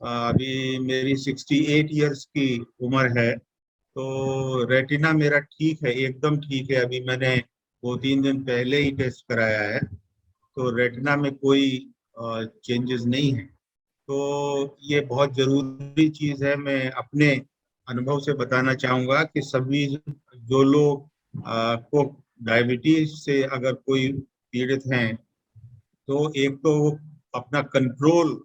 अभी मेरी 68 इयर्स की उम्र है तो रेटिना मेरा ठीक है, एकदम ठीक है। अभी मैंने 2-3 दिन पहले ही टेस्ट कराया है तो रेटिना में कोई चेंजेस नहीं है। तो ये बहुत ज़रूरी चीज़ है। मैं अपने अनुभव से बताना चाहूँगा कि सभी जो लोग को डायबिटीज से अगर कोई पीड़ित हैं तो एक तो वो अपना कंट्रोल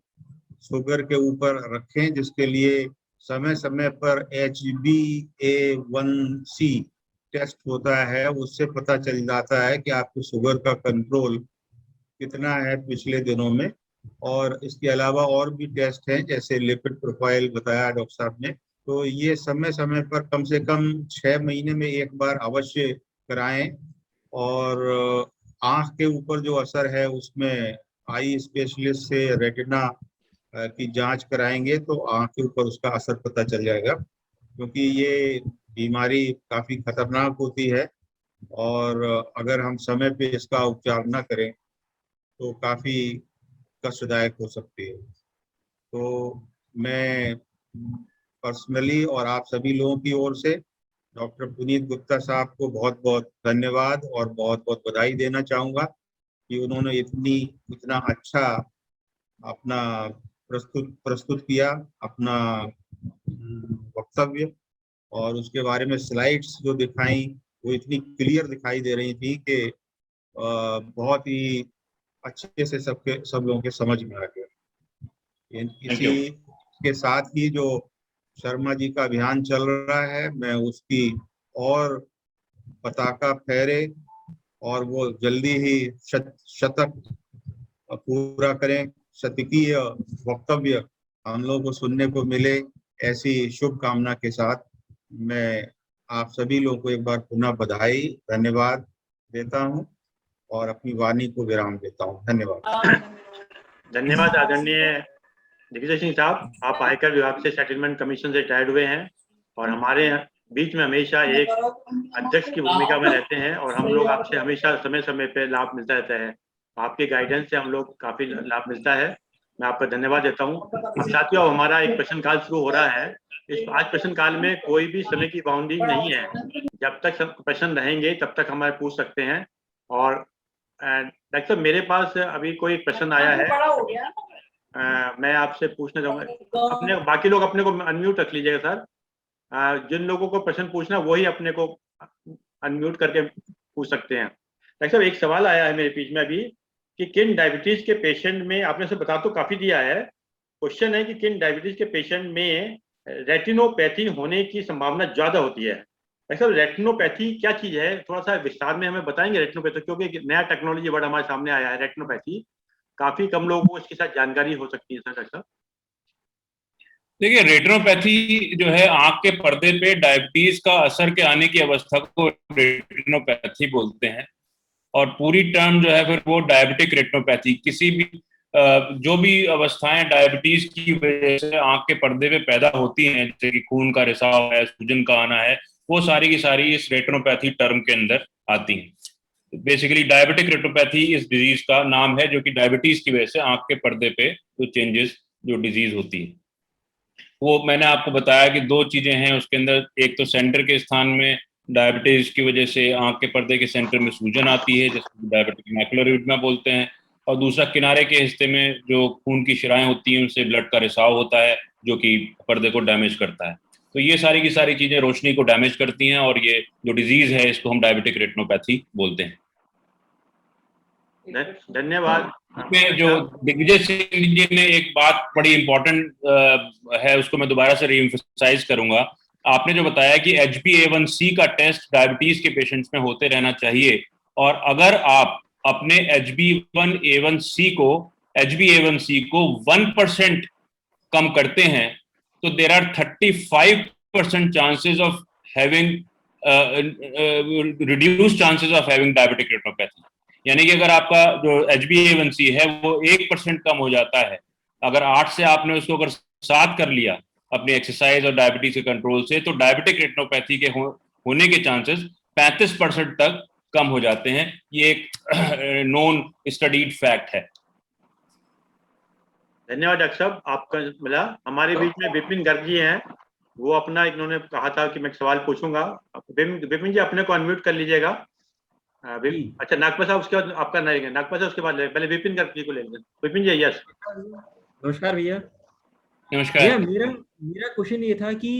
शुगर के ऊपर रखें, जिसके लिए समय समय पर HbA1c टेस्ट होता है। उससे पता चल जाता है कि आपको शुगर का कंट्रोल कितना है पिछले दिनों में। और इसके अलावा और भी टेस्ट हैं जैसे लिपिड प्रोफाइल बताया डॉक्टर साहब ने। तो ये समय समय पर कम से कम 6 महीने में एक बार अवश्य कराएं और आँख के ऊपर जो असर है उसमें आई स्पेशलिस्ट से रेटिना की जांच कराएंगे तो आँख के ऊपर उसका असर पता चल जाएगा, क्योंकि ये बीमारी काफ़ी खतरनाक होती है और अगर हम समय पे इसका उपचार न करें तो काफ़ी कष्टदायक हो सकती है। तो मैं पर्सनली और आप सभी लोगों की ओर से डॉक्टर पुनीत गुप्ता साहब को बहुत बहुत धन्यवाद और बहुत बहुत बधाई देना चाहूँगा कि उन्होंने इतना अच्छा अपना प्रस्तुत किया अपना वक्तव्य, और उसके बारे में स्लाइड्स जो दिखाई वो इतनी क्लियर दिखाई दे रही थी कि बहुत ही अच्छे से सब लोगों के समझ में आ गया। Thank you. इसी के साथ ही जो शर्मा जी का अभियान चल रहा है, मैं उसकी और पताका फहरे और वो जल्दी ही शतक पूरा करें, शतकीय वक्तव्य हम लोगों को सुनने को मिले, ऐसी शुभकामना के साथ मैं आप सभी लोगों को एक बार पुनः बधाई धन्यवाद देता हूं और अपनी वाणी को विराम देता हूं। धन्यवाद। धन्यवाद आदरणीय दिग्विजय सिंह साहब। आप आयकर विभाग से सेटलमेंट कमीशन से रिटायर्ड हुए हैं और हमारे बीच में हमेशा एक अध्यक्ष की भूमिका में रहते हैं और हम लोग आपसे हमेशा समय समय पे लाभ मिलता रहता है। आपके गाइडेंस से हम लोग काफी लाभ मिलता है। मैं आपका धन्यवाद देता हूँ। अब साथियों, अब हमारा एक प्रश्न काल शुरू हो रहा है। इस आज प्रश्न काल में कोई भी समय की बाउंड्री नहीं है। जब तक प्रश्न रहेंगे तब तक हमारे पूछ सकते हैं। और डॉक्टर साहब, मेरे पास अभी कोई प्रश्न आया है, मैं आपसे पूछना चाहूंगा। अपने बाकी लोग अपने को अनम्यूट रख लीजिएगा सर। जिन लोगों को प्रश्न पूछना वही अपने को अनम्यूट करके पूछ सकते हैं। डॉक्टर साहब, एक सवाल आया है मेरे बीच में अभी कि किन डायबिटीज के पेशेंट में, आपने से बता तो काफी दिया है, क्वेश्चन है कि किन डायबिटीज के पेशेंट में रेटिनोपैथी होने की संभावना ज्यादा होती है। डॉक्टर साहब, रेटिनोपैथी क्या चीज है, थोड़ा सा विस्तार में हमें बताएंगे रेटिनोपैथी, क्योंकि नया टेक्नोलॉजी वर्ड हमारे सामने आया है रेटिनोपैथी। काफी कम लोगों को इसके साथ जानकारी हो सकती है सर। डॉक्टर साहब देखिए, रेटिनोपैथी जो है आंख के पर्दे पे डायबिटीज का असर के आने की अवस्था को रेटिनोपैथी बोलते हैं। और पूरी टर्म जो है फिर वो डायबिटिक रेटिनोपैथी, किसी भी जो भी अवस्थाएं डायबिटीज की वजह से आंख के पर्दे पे पैदा होती हैं, जैसे कि खून का रिसाव है, सूजन का आना है, वो सारी की सारी इस रेटिनोपैथी टर्म के अंदर आती हैं। बेसिकली डायबिटिक रेटिनोपैथी इस डिजीज का नाम है, जो कि डायबिटीज की वजह से आंख के पर्दे पे जो चेंजेस, जो डिजीज होती है। वो मैंने आपको बताया कि दो चीजें हैं उसके अंदर। एक तो सेंटर के स्थान में डायबिटीज की वजह से आंख के पर्दे के सेंटर में सूजन आती है, जिसको डायबिटिक मैकुलर एडिमा बोलते हैं। और दूसरा, किनारे के हिस्से में जो खून की शिराएं होती हैं उनसे ब्लड का रिसाव होता है, जो कि पर्दे को डैमेज करता है। तो ये सारी की सारी चीजें रोशनी को डैमेज करती हैं, और ये जो डिजीज है इसको हम डायबिटिक रेटिनोपैथी बोलते हैं। धन्यवाद। इसमें जो दिग्विजय सिंह जी ने एक बात बड़ी इंपॉर्टेंट है, उसको मैं दोबारा से रीएम्फसाइज करूंगा। आपने जो बताया कि HbA1c का टेस्ट डायबिटीज के पेशेंट्स में होते रहना चाहिए, और अगर आप अपने HbA1c को 1% कम करते हैं तो there are 35% chances of having reduce chances of having diabetic retinopathy. यानी कि अगर आपका जो HbA1c है वो 1% कम हो जाता है, अगर 8 से आपने उसको अगर 7 कर लिया अपनी एक्सरसाइज और डायबिटीज के कंट्रोल से, तो डायबिटिक रेटिनोपैथी के होने के चांसेस 35% तक कम हो जाते हैं। ये एक नोन स्टडीड फैक्ट है। धन्यवाद डॉक्टर साहब, आपका मिला। हमारे बीच में विपिन गर्ग जी हैं, वो अपना इन्होंने कहा था कि मैं सवाल पूछूंगा। विपिन जी अपने को अनम्यूट कर लीजिएगा। अच्छा, नागपा साहब उसके बाद आपका नहीं, नागपा साहब उसके बाद पहले विपिन गर्ग जी को लेंगे। विपिन जी, यस। नमस्कार भैया। नमस्कार भैया, मेरा क्वेश्चन ये था कि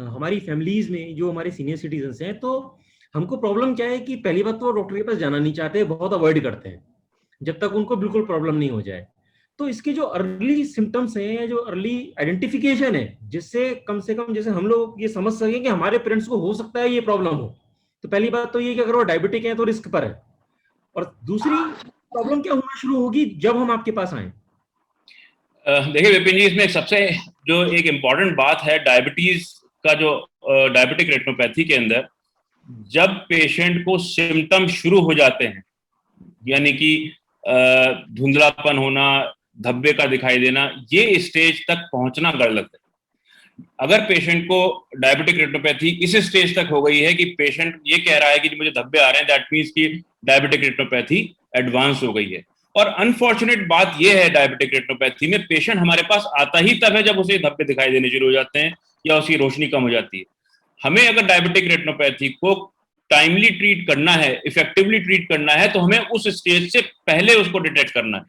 हमारी फैमिलीज में जो हमारे सीनियर सिटीजन्स हैं, तो हमको प्रॉब्लम क्या है कि पहली बात तो डॉक्टर के पास जाना नहीं चाहते, बहुत अवॉइड करते हैं जब तक उनको बिल्कुल प्रॉब्लम नहीं हो जाए। तो इसके जो अर्ली सिम्टम्स हैं, जो अर्ली आइडेंटिफिकेशन है, जिससे कम से कम जैसे हम लोग ये समझ सकें कि हमारे पेरेंट्स को हो सकता है ये प्रॉब्लम हो। तो पहली बात तो ये कि अगर वो डायबिटिक है तो रिस्क पर है, और दूसरी प्रॉब्लम क्या होना शुरू होगी जब हम आपके पास आए। देखिए विपिन जी, इसमें सबसे जो एक इम्पॉर्टेंट बात है डायबिटीज का, जो डायबिटिक रेटिनोपैथी के अंदर जब पेशेंट को सिम्टम शुरू हो जाते हैं, यानी कि धुंधलापन होना, धब्बे का दिखाई देना, ये स्टेज तक पहुंचना गलत है। अगर पेशेंट को डायबिटिक रेटिनोपैथी इस स्टेज तक हो गई है कि पेशेंट ये कह रहा है कि मुझे धब्बे आ रहे हैं, दैट मीन्स कि डायबिटिक रेटिनोपैथी एडवांस हो गई है। और अनफॉर्चुनेट बात यह है डायबिटिक रेटिनोपैथी में, पेशेंट हमारे पास आता ही तब है जब उसे धब्बे दिखाई देने शुरू हो जाते हैं या उसकी रोशनी कम हो जाती है। हमें अगर डायबिटिक रेटिनोपैथी को टाइमली ट्रीट करना है, इफेक्टिवली ट्रीट करना है, तो हमें उस स्टेज से पहले उसको डिटेक्ट करना है।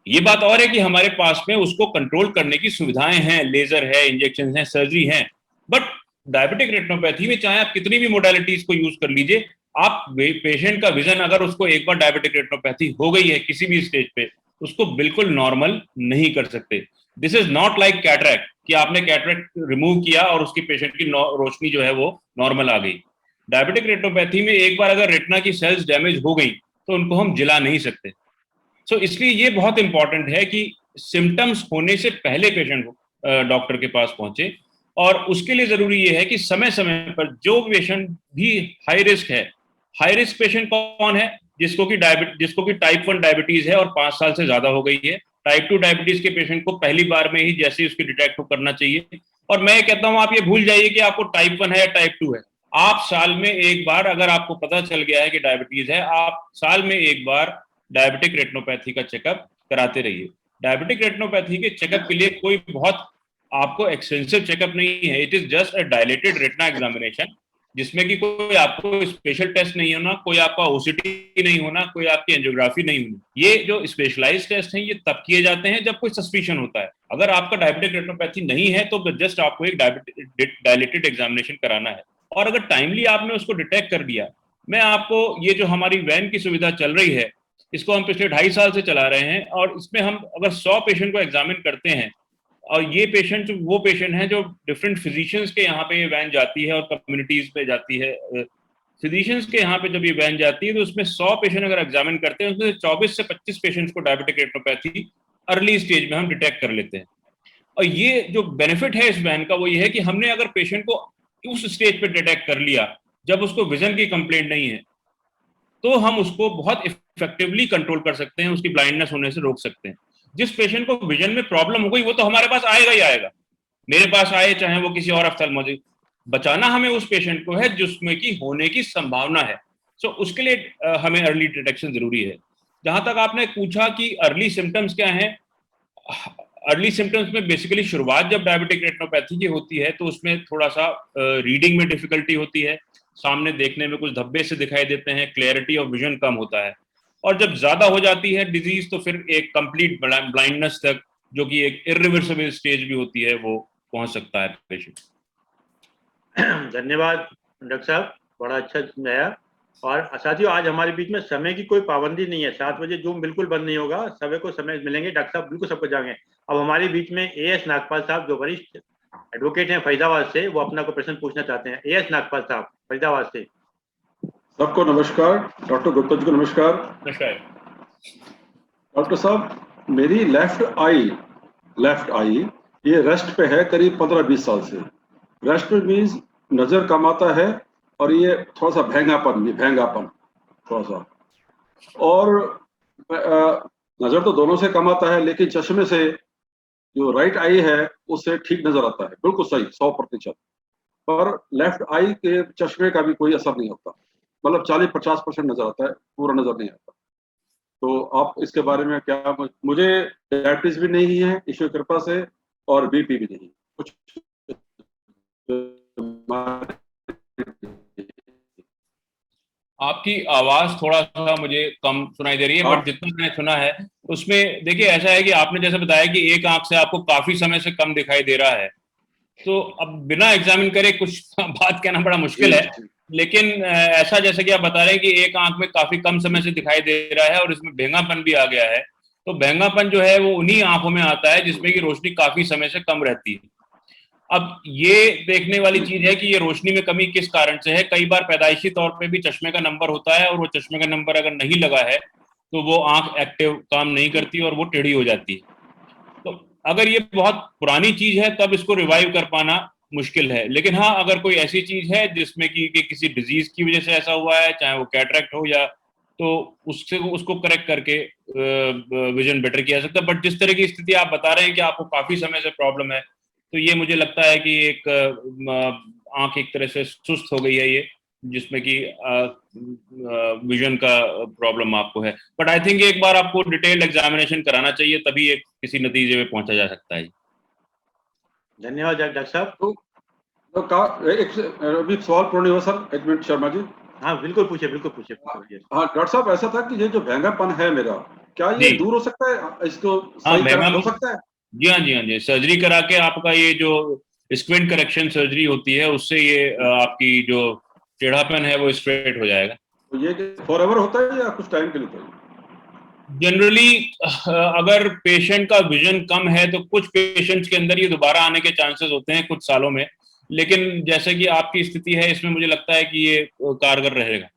ये बात और है कि हमारे पास में उसको कंट्रोल करने की सुविधाएं हैं, लेजर है, इंजेक्शन है, सर्जरी है, बट डायबिटिक रेटिनोपैथी में चाहे आप कितनी भी मोडालिटीज को यूज कर लीजिए, आप पेशेंट का विजन अगर उसको एक बार डायबिटिक रेटिनोपैथी हो गई है किसी भी स्टेज पे, उसको बिल्कुल नॉर्मल नहीं कर सकते। This is not like cataract कि आपने कैटरैक्ट रिमूव किया और उसकी पेशेंट की रोशनी जो है वो नॉर्मल आ गई। डायबिटिक रेटिनोपैथी में एक बार अगर रेटिना की सेल्स डैमेज हो गई तो उनको हम जिला नहीं सकते। सो इसलिए ये बहुत इंपॉर्टेंट है कि सिम्टम्स होने से पहले पेशेंट डॉक्टर के पास पहुंचे, और उसके लिए जरूरी ये है कि समय समय पर जो पेशेंट भी हाई रिस्क है, हाई रिस्क पेशेंट कौन है, जिसको कि टाइप 1 डायबिटीज है और 5 साल से ज्यादा हो गई है। टाइप 2 डायबिटीज के पेशेंट को पहली बार में ही जैसे ही उसकी डिटेक्ट करना चाहिए। और मैं कहता हूं आप ये भूल जाइए कि आपको टाइप 1 है या टाइप 2 है। आप साल में एक बार, अगर आपको पता चल गया है कि डायबिटीज है, आप साल में एक बार डायबिटिक रेटिनोपैथी का चेकअप कराते रहिए। डायबिटिक रेटिनोपैथी के चेकअप के लिए कोई बहुत आपको एक्सपेंसिव चेकअप नहीं है। It is just a dilated retina examination, जिसमें कि कोई आपको स्पेशल टेस्ट नहीं होना, कोई आपका ओसीटी नहीं होना, कोई आपकी एंजियोग्राफी नहीं होनी। ये जो स्पेशलाइज्ड टेस्ट हैं ये तब किए जाते हैं जब कोई सस्पिशन होता है। अगर आपका डायबिटिक रेटिनोपैथी नहीं है तो जस्ट आपको एक डायलेटेड एग्जामिनेशन कराना है। और अगर टाइमली आपने उसको डिटेक्ट कर दिया, मैं आपको ये जो हमारी वैन की सुविधा चल रही है, इसको हम पिछले 2.5 साल से चला रहे हैं, और इसमें हम अगर 100 पेशेंट को एग्जामिन करते हैं, और ये पेशेंट वो पेशेंट हैं जो डिफरेंट फिजिशियंस के यहाँ पे ये वैन जाती है और कम्युनिटीज पे जाती है। फिजिशियंस के यहाँ पे जब ये वैन जाती है तो उसमें 100 पेशेंट अगर एग्जामिन करते हैं, उसमें 24 से 25 पेशेंट्स को डायबिटिक रेटिनोपैथी अर्ली स्टेज में हम डिटेक्ट कर लेते हैं। और ये जो बेनिफिट है इस वैन का वो ये है कि हमने अगर पेशेंट को उस स्टेज पे डिटेक्ट कर लिया जब उसको विजन की कंप्लेंट नहीं है, तो हम उसको बहुत इफेक्टिवली कंट्रोल कर सकते हैं, उसकी ब्लाइंडनेस होने से रोक सकते हैं। जिस पेशेंट को विजन में प्रॉब्लम हो गई वो तो हमारे पास आएगा ही आएगा, मेरे पास आए चाहे वो किसी और ऑप्थेल्मोलॉजिस्ट। बचाना हमें उस पेशेंट को है जिसमें की होने की संभावना है। सो उसके लिए हमें अर्ली डिटेक्शन जरूरी है। जहां तक आपने पूछा कि अर्ली सिम्टम्स क्या हैं, अर्ली सिम्टम्स में बेसिकली शुरुआत जब डायबिटिक रेटिनोपैथी की होती है तो उसमें थोड़ा सा रीडिंग में डिफिकल्टी होती है, सामने देखने में कुछ धब्बे से दिखाई देते हैं, क्लैरिटी ऑफ विजन कम होता है। और जब ज्यादा हो जाती है डिजीज तो फिर एक कंप्लीट ब्लाइंडनेस तक, जो कि एक इरिवर्सिबल स्टेज भी होती है, वो पहुंच सकता है पेशेंट। धन्यवाद डॉक्टर साहब, बड़ा अच्छा समझाया। और साथियों, आज हमारे बीच में समय की कोई पाबंदी नहीं है, 7 बजे जूम बिल्कुल बंद नहीं होगा, सभी को समय मिलेंगे, डॉक्टर साहब बिल्कुल सबको जाएंगे। अब हमारे बीच में एएस नागपाल साहब जो वरिष्ठ एडवोकेट हैं फरीदाबाद से, वो अपना को प्रश्न पूछना चाहते हैं। एएस नागपाल साहब फरीदाबाद से। सबको नमस्कार, डॉक्टर गुप्ता जी को नमस्कार। नमस्कार डॉक्टर साहब, मेरी लेफ्ट आई ये रेस्ट पे है करीब 15-20 साल से। रेस्ट में मीन्स नजर कम आता है और ये थोड़ा सा भेंगापन थोड़ा सा, और नजर तो दोनों से कम आता है, लेकिन चश्मे से जो राइट आई है उससे ठीक नजर आता है, बिल्कुल सही 100%। पर लेफ्ट आई के चश्मे का भी कोई असर नहीं होता, मतलब 40-50% नजर आता है, पूरा नजर नहीं आता। तो आप इसके बारे में क्या, मुझे डायबिटीज भी नहीं है ईश्वर कृपा से, और बीपी भी नहीं कुछ। आपकी आवाज थोड़ा सा मुझे कम सुनाई दे रही है, बट जितना मैंने सुना है उसमें देखिए ऐसा है कि आपने जैसे बताया कि एक आंख से आपको काफी समय से कम दिखाई दे रहा है, तो अब बिना एग्जामिन करे कुछ बात कहना बड़ा मुश्किल है। लेकिन ऐसा जैसे कि आप बता रहे हैं कि एक आंख में काफी कम समय से दिखाई दे रहा है और इसमें भेंगापन भी आ गया है, तो भेंगापन जो है वो उन्हीं आंखों में आता है जिसमें कि रोशनी काफी समय से कम रहती है। अब ये देखने वाली चीज है कि ये रोशनी में कमी किस कारण से है। कई बार पैदाइशी तौर पे भी चश्मे का नंबर होता है, और वो चश्मे का नंबर अगर नहीं लगा है तो वो आंख एक्टिव काम नहीं करती और वो टेढ़ी हो जाती है। तो अगर ये बहुत पुरानी चीज है तब इसको रिवाइव कर पाना मुश्किल है। लेकिन हाँ, अगर कोई ऐसी चीज है जिसमें कि किसी डिजीज की वजह से ऐसा हुआ है, चाहे वो कैटरेक्ट हो या, तो उसको करेक्ट करके विजन बेटर किया जा सकता है। बट जिस तरह की स्थिति आप बता रहे हैं कि आपको काफी समय से प्रॉब्लम है, तो ये मुझे लगता है कि एक आंख एक तरह से सुस्त हो गई है ये, जिसमें कि विजन का प्रॉब्लम आपको है। बट आई थिंक एक बार आपको डिटेल्ड एग्जामिनेशन कराना चाहिए, तभी एक किसी नतीजे में पहुंचा जा सकता है। धन्यवाद डॉक्टर साहब। तो एक अभी सवाल पूर्ण हुआ सर, एक मिनट शर्मा जी। हाँ बिल्कुल पूछिए, बिल्कुल पूछिए। हाँ डॉक्टर साहब, ऐसा था कि ये जो भैंगापन है मेरा, क्या ये जी। दूर हो सकता है, इसको हाँ, सही हो सकता है? जी हाँ, जी हाँ जी, सर्जरी करा के आपका ये जो स्क्विंट करेक्शन सर्जरी होती है, उससे ये आपकी जो टेढ़ापन है वो स्ट्रेट हो जाएगा। तो ये फॉरएवर होता है या कुछ टाइम के लिए होता है? जनरली अगर पेशेंट का विजन कम है तो कुछ पेशेंट्स के अंदर ये दोबारा आने के चांसेस होते हैं कुछ सालों में, लेकिन जैसे कि आपकी स्थिति है इसमें मुझे लगता है कि ये कारगर रहेगा।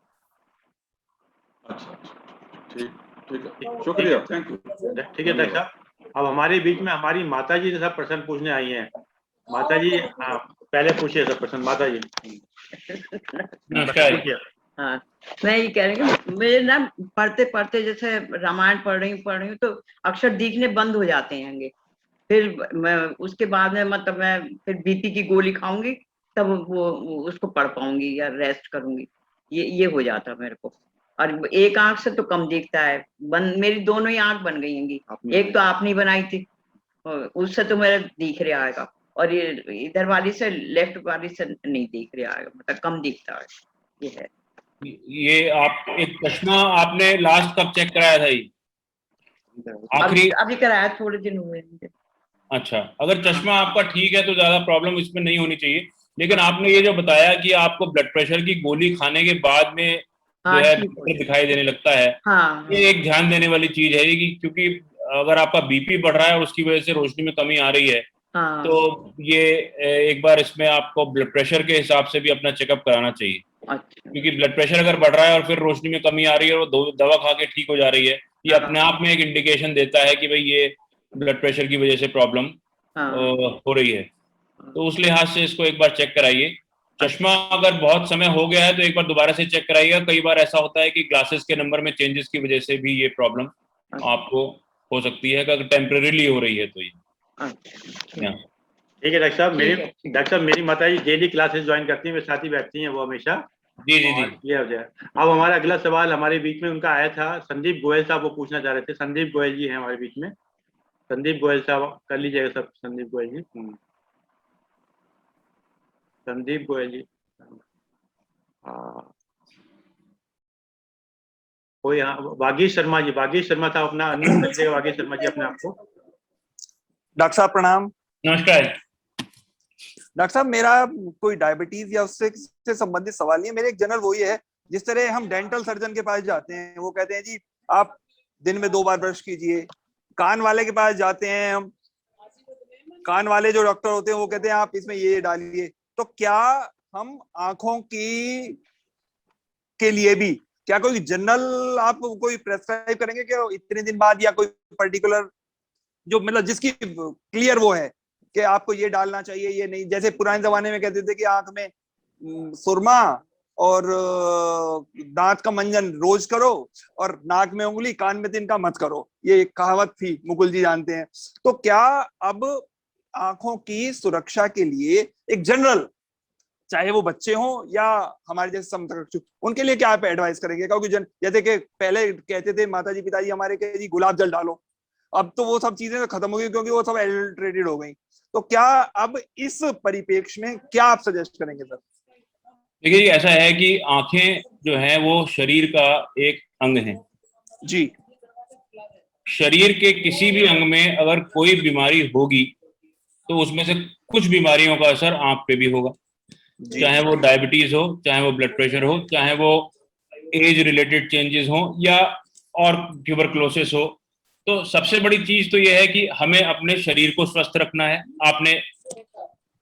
अच्छा, ठीक है, शुक्रिया, थैंक यू। ठीक है डॉक्टर साहब। अब हमारे बीच में हमारी माता जी सब प्रश्न पूछने आई हैं। माता जी पहले पूछिए सब प्रश्न। माता जी नमस्कार। हाँ, मैं ये कह रही हूँ, मेरे ना पढ़ते पढ़ते जैसे रामायण पढ़ रही हूँ तो अक्षर दिखने बंद हो जाते हैं। फिर मैं उसके बाद में मतलब मैं फिर बीपी की गोली खाऊंगी तब वो उसको पढ़ पाऊंगी या रेस्ट करूंगी, ये हो जाता मेरे को। और एक आंख से तो कम दिखता है, मेरी दोनों ही आंख बन गई होंगी। एक तो आपने बनाई थी, उससे तो मेरा दिख रहा आएगा, और ये इधर वाली से लेफ्ट वाली से नहीं दिख रहा आएगा, मतलब कम दिखता है। ये है। ये आप एक चश्मा आपने लास्ट कब चेक कराया था? ये आखिरी अभी कराया, थोड़े दिन हुए मुझे। अच्छा, अगर चश्मा आपका ठीक है तो ज्यादा प्रॉब्लम इसमें नहीं होनी चाहिए, लेकिन आपने ये जो बताया कि आपको ब्लड प्रेशर की गोली खाने के बाद में जो है दिखाई देने लगता है, ये एक ध्यान देने वाली चीज है कि क्योंकि अगर आपका बीपी बढ़ रहा है और उसकी वजह से रोशनी में कमी आ रही है, तो ये एक बार इसमें आपको ब्लड प्रेशर के हिसाब से भी अपना चेकअप कराना चाहिए। क्योंकि ब्लड प्रेशर अगर बढ़ रहा है और फिर रोशनी में कमी आ रही है और वो दवा खा के ठीक हो जा रही है, ये अपने आप में एक इंडिकेशन देता है कि भाई ये ब्लड प्रेशर की वजह से प्रॉब्लम हो रही है। तो उस लिहाज से इसको एक बार चेक कराइए। चश्मा अगर बहुत समय हो गया है तो एक बार दोबारा से चेक कराइएगा। कई बार ऐसा होता है कि ग्लासेस के नंबर में चेंजेस की वजह से भी ये प्रॉब्लम आपको हो सकती है, अगर टेम्परेरीली हो रही है तो ये। ठीक है डॉक्टर साहब। मेरी माता जी डेली क्लासेस ज्वाइन करती हैं, मेरे साथ ही बैठती हैं वो हमेशा। जी। ये हो जाए। अब हमारा अगला सवाल हमारे बीच में उनका आया था, संदीप गोयल साहब वो पूछना चाह रहे थे। संदीप गोयल जी हैं हमारे बीच में। संदीप गोयल साहब कर लीजिएगा सब। संदीप गोयल जी, संदीप गोयल जी कोई? हाँ, वागीश शर्मा जी। वागीश शर्मा साहब अपना अनम्यूट कर लीजिएगा। वागीश शर्मा जी अपने आपको। डॉक्टर साहब प्रणाम। नमस्कार डॉक्टर साहब, मेरा कोई डायबिटीज या उससे संबंधित सवाल नहीं है। मेरे एक जनरल वही है, जिस तरह हम डेंटल सर्जन के पास जाते हैं, वो कहते हैं जी आप दिन में 2 बार ब्रश कीजिए। कान वाले के पास जाते हैं हम, कान वाले जो डॉक्टर होते हैं वो कहते हैं आप इसमें ये डालिए। तो क्या हम आंखों के लिए भी क्या कोई जनरल आप कोई प्रेस्क्राइब करेंगे कि इतने दिन बाद, या कोई पर्टिकुलर जो मतलब जिसकी क्लियर वो है कि आपको ये डालना चाहिए ये नहीं? जैसे पुराने जमाने में कहते थे कि आंख में सुरमा और दांत का मंजन रोज करो और नाक में उंगली कान में तिनका मत करो, ये एक कहावत थी, मुकुल जी जानते हैं। तो क्या अब आंखों की सुरक्षा के लिए एक जनरल, चाहे वो बच्चे हों या हमारे जैसे समकक्ष, उनके लिए क्या आप एडवाइस करेंगे? क्योंकि जैसे कि पहले कहते थे माताजी पिताजी हमारे के जी गुलाब जल डालो, अब तो वो सब चीजें तो खत्म हो गई क्योंकि वो सब एडल्ट्रेटेड हो गई। तो क्या अब इस परिप्रेक्ष्य में क्या आप सजेस्ट करेंगे सर? देखिए, ऐसा है कि आंखें जो हैं वो शरीर का एक अंग है जी। शरीर के किसी भी अंग में अगर कोई बीमारी होगी तो उसमें से कुछ बीमारियों का असर आंख पे भी होगा, चाहे वो डायबिटीज हो, चाहे वो ब्लड प्रेशर हो, चाहे वो एज रिलेटेड चेंजेस हो, या और ट्यूबरकुलोसिस हो। तो सबसे बड़ी चीज तो यह है कि हमें अपने शरीर को स्वस्थ रखना है।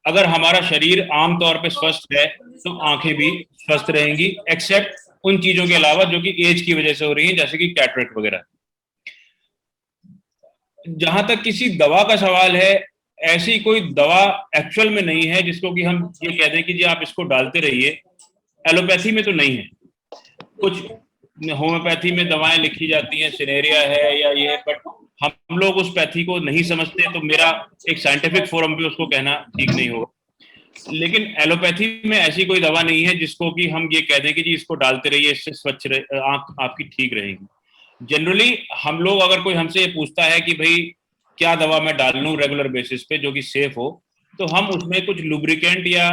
अगर हमारा शरीर आमतौर पे स्वस्थ है तो आंखें भी स्वस्थ रहेंगी, एक्सेप्ट उन चीजों के अलावा जो कि एज की वजह से हो रही हैं, जैसे कि कैटरेक्ट वगैरह। जहां तक किसी दवा का सवाल है, ऐसी कोई दवा एक्चुअल में नहीं है जिसको कि हम ये कह दें कि जी आप इसको डालते रहिए। एलोपैथी में तो नहीं है, कुछ होम्योपैथी में दवाएं लिखी जाती हैं, सिनेरिया है या ये, बट हम लोग उस पैथी को नहीं समझते, तो मेरा एक साइंटिफिक फोरम पे उसको कहना ठीक नहीं होगा। लेकिन एलोपैथी में ऐसी कोई दवा नहीं है जिसको कि हम ये कह दें कि जी इसको डालते रहिए, इससे स्वच्छ आंख आपकी ठीक रहेगी। जनरली हम लोग, अगर कोई हमसे ये पूछता है कि भाई क्या दवा मैं डाल लूं रेगुलर बेसिस पे जो कि सेफ हो, तो हम उसमें कुछ लुब्रिकेंट या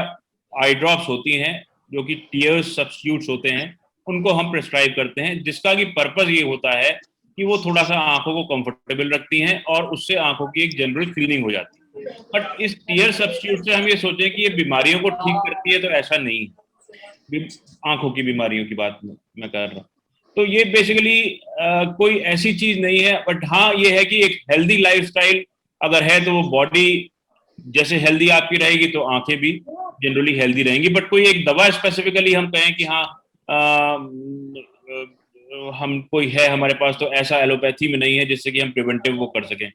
आई ड्रॉप्स होती हैं जो कि टीयर्स सब्स्टिट्यूट्स होते हैं, उनको हम प्रिस्क्राइब करते हैं, जिसका कि पर्पस ये होता है कि वो थोड़ा सा आंखों को कंफर्टेबल रखती हैं और उससे आंखों की एक जनरल क्लीनिंग हो जाती है। बट इस टीयर सब्स्टिट्यूट से हम ये सोचें कि ये बीमारियों को ठीक करती है, तो ऐसा नहीं है। आंखों की बीमारियों की बात मैं कर रहा हूँ। तो ये बेसिकली कोई ऐसी चीज नहीं है। बट हाँ, ये है कि एक हेल्दी लाइफस्टाइल अगर है तो वो बॉडी जैसे हेल्दी आपकी रहेगी तो आंखें भी जनरली हेल्दी रहेंगी। बट कोई एक दवा स्पेसिफिकली हम कहें कि हाँ हम कोई है हमारे पास, तो ऐसा एलोपैथी में नहीं है जिससे कि हम प्रिवेंटिव वो कर सकें।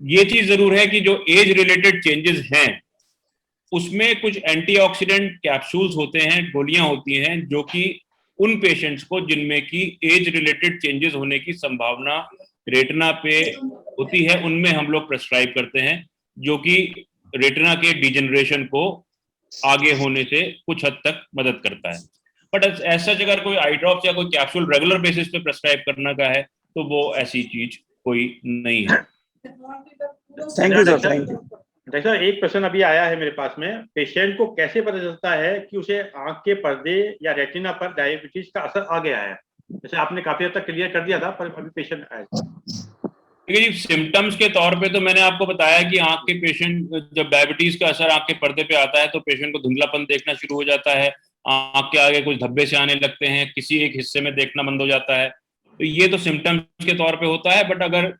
ये चीज जरूर है कि जो एज रिलेटेड चेंजेस हैं उसमें कुछ एंटीऑक्सीडेंट कैप्सूल्स होते हैं, गोलियां होती हैं, जो कि उन पेशेंट्स को जिनमें की एज रिलेटेड चेंजेस होने की संभावना रेटिना पे होती है, उनमें हम लोग प्रेस्क्राइब करते हैं, जो कि रेटिना के डिजेनरेशन को आगे होने से कुछ हद तक मदद करता है। बट ऐसा अगर कोई आई ड्रॉप्स या कोई कैप्सूल रेगुलर बेसिस पे प्रेस्क्राइब करना का है तो वो ऐसी चीज कोई नहीं है। Thank you sir, thank you. Doctor साहब, एक प्रश्न अभी आया है मेरे पास में, पेशेंट को कैसे पता चलता है कि उसे आंख के पर्दे या रेटिना पर डायबिटीज का असर आ गया है? जैसे आपने काफी हद तक क्लियर कर दिया था, पर अभी पेशेंट आए। देखिए, सिम्टम्स के तौर पे तो मैंने आपको बताया कि आंख के पेशेंट जब डायबिटीज का असर आंख के पर्दे पे आता है तो पेशेंट को धुंधलापन देखना शुरू हो जाता है, आंख के आगे कुछ धब्बे से आने लगते हैं, किसी एक हिस्से में देखना बंद हो जाता है। तो ये तो सिम्टम्स के तौर पे होता है। बट अगर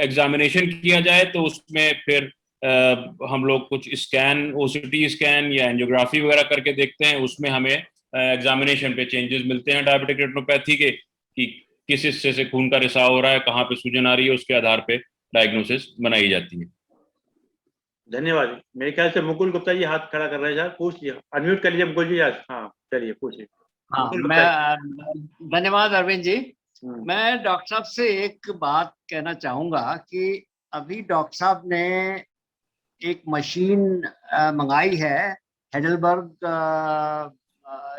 एग्जामिनेशन किया जाए तो उसमें फिर हम लोग कुछ स्कैन, ओसीटी स्कैन या एंजियोग्राफी वगैरह करके देखते हैं। उसमें हमें एग्जामिनेशन पे चेंजेस मिलते हैं डायबिटिक रेटिनोपैथी के, कि किस हिस्से से खून का रिसाव हो रहा है, कहाँ पे सूजन आ रही है, उसके आधार पे डायग्नोसिस बनाई जाती है। धन्यवाद। मेरे ख्याल से मुकुल गुप्ता जी हाथ खड़ा कर रहे हैं, पूछ लिया, अनम्यूट कर लीजिए मुकुल जी। हाँ चलिए पूछिए। हाँ, मैं धन्यवाद अरविंद जी। मैं डॉक्टर साहब से एक बात कहना चाहूंगा कि अभी डॉक्टर साहब ने एक मशीन मंगाई है, हेडलबर्ग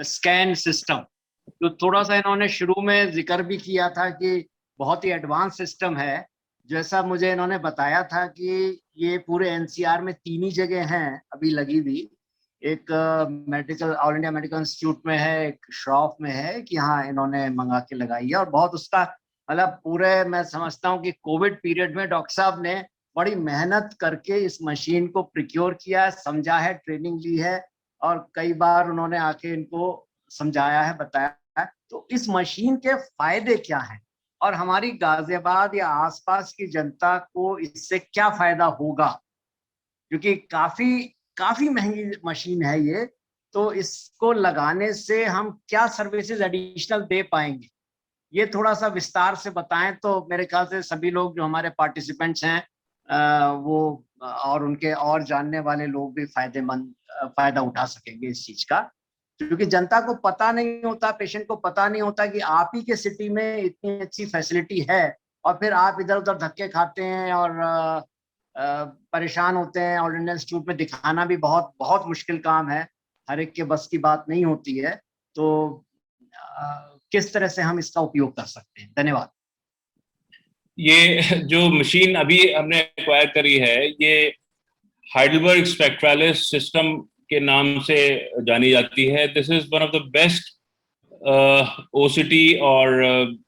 स्कैन सिस्टम, जो थोड़ा सा इन्होंने शुरू में जिक्र भी किया था कि बहुत ही एडवांस सिस्टम है। जैसा मुझे इन्होंने बताया था कि ये पूरे एनसीआर में 3 ही जगह हैं अभी लगी हुई, एक medical all India medical institute में है, एक श्रॉफ में है, कि हाँ इन्होंने मंगा के लगाई है। और बहुत उसका मतलब पूरे मैं समझता हूँ कि कोविड पीरियड में डॉक्टर साहब ने बड़ी मेहनत करके इस मशीन को प्रिक्योर किया है, समझा है, ट्रेनिंग ली है, और कई बार उन्होंने आके इनको समझाया है, बताया है। तो इस मशीन के फायदे क्या हैं और हमारी गाजियाबाद या आसपास की जनता को इससे क्या फायदा होगा, क्योंकि काफी महंगी मशीन है ये, तो इसको लगाने से हम क्या सर्विसेज एडिशनल दे पाएंगे, ये थोड़ा सा विस्तार से बताएं तो मेरे ख्याल से सभी लोग जो हमारे पार्टिसिपेंट्स हैं वो और उनके और जानने वाले लोग भी फायदा उठा सकेंगे इस चीज का। क्योंकि जनता को पता नहीं होता, पेशेंट को पता नहीं होता कि आप ही के सिटी में इतनी अच्छी फैसिलिटी है, और फिर आप इधर उधर धक्के खाते हैं और परेशान होते हैं। ऑल इंडिया इंस्टीट्यूट में दिखाना भी बहुत बहुत मुश्किल काम है, हर एक के बस की बात नहीं होती है। तो किस तरह से हम इसका उपयोग कर सकते हैं? धन्यवाद। ये जो मशीन अभी हमने एक्वायर करी है, ये हाइडेलबर्ग स्पेक्ट्रालिस सिस्टम के नाम से जानी जाती है। This is one of the best OCT और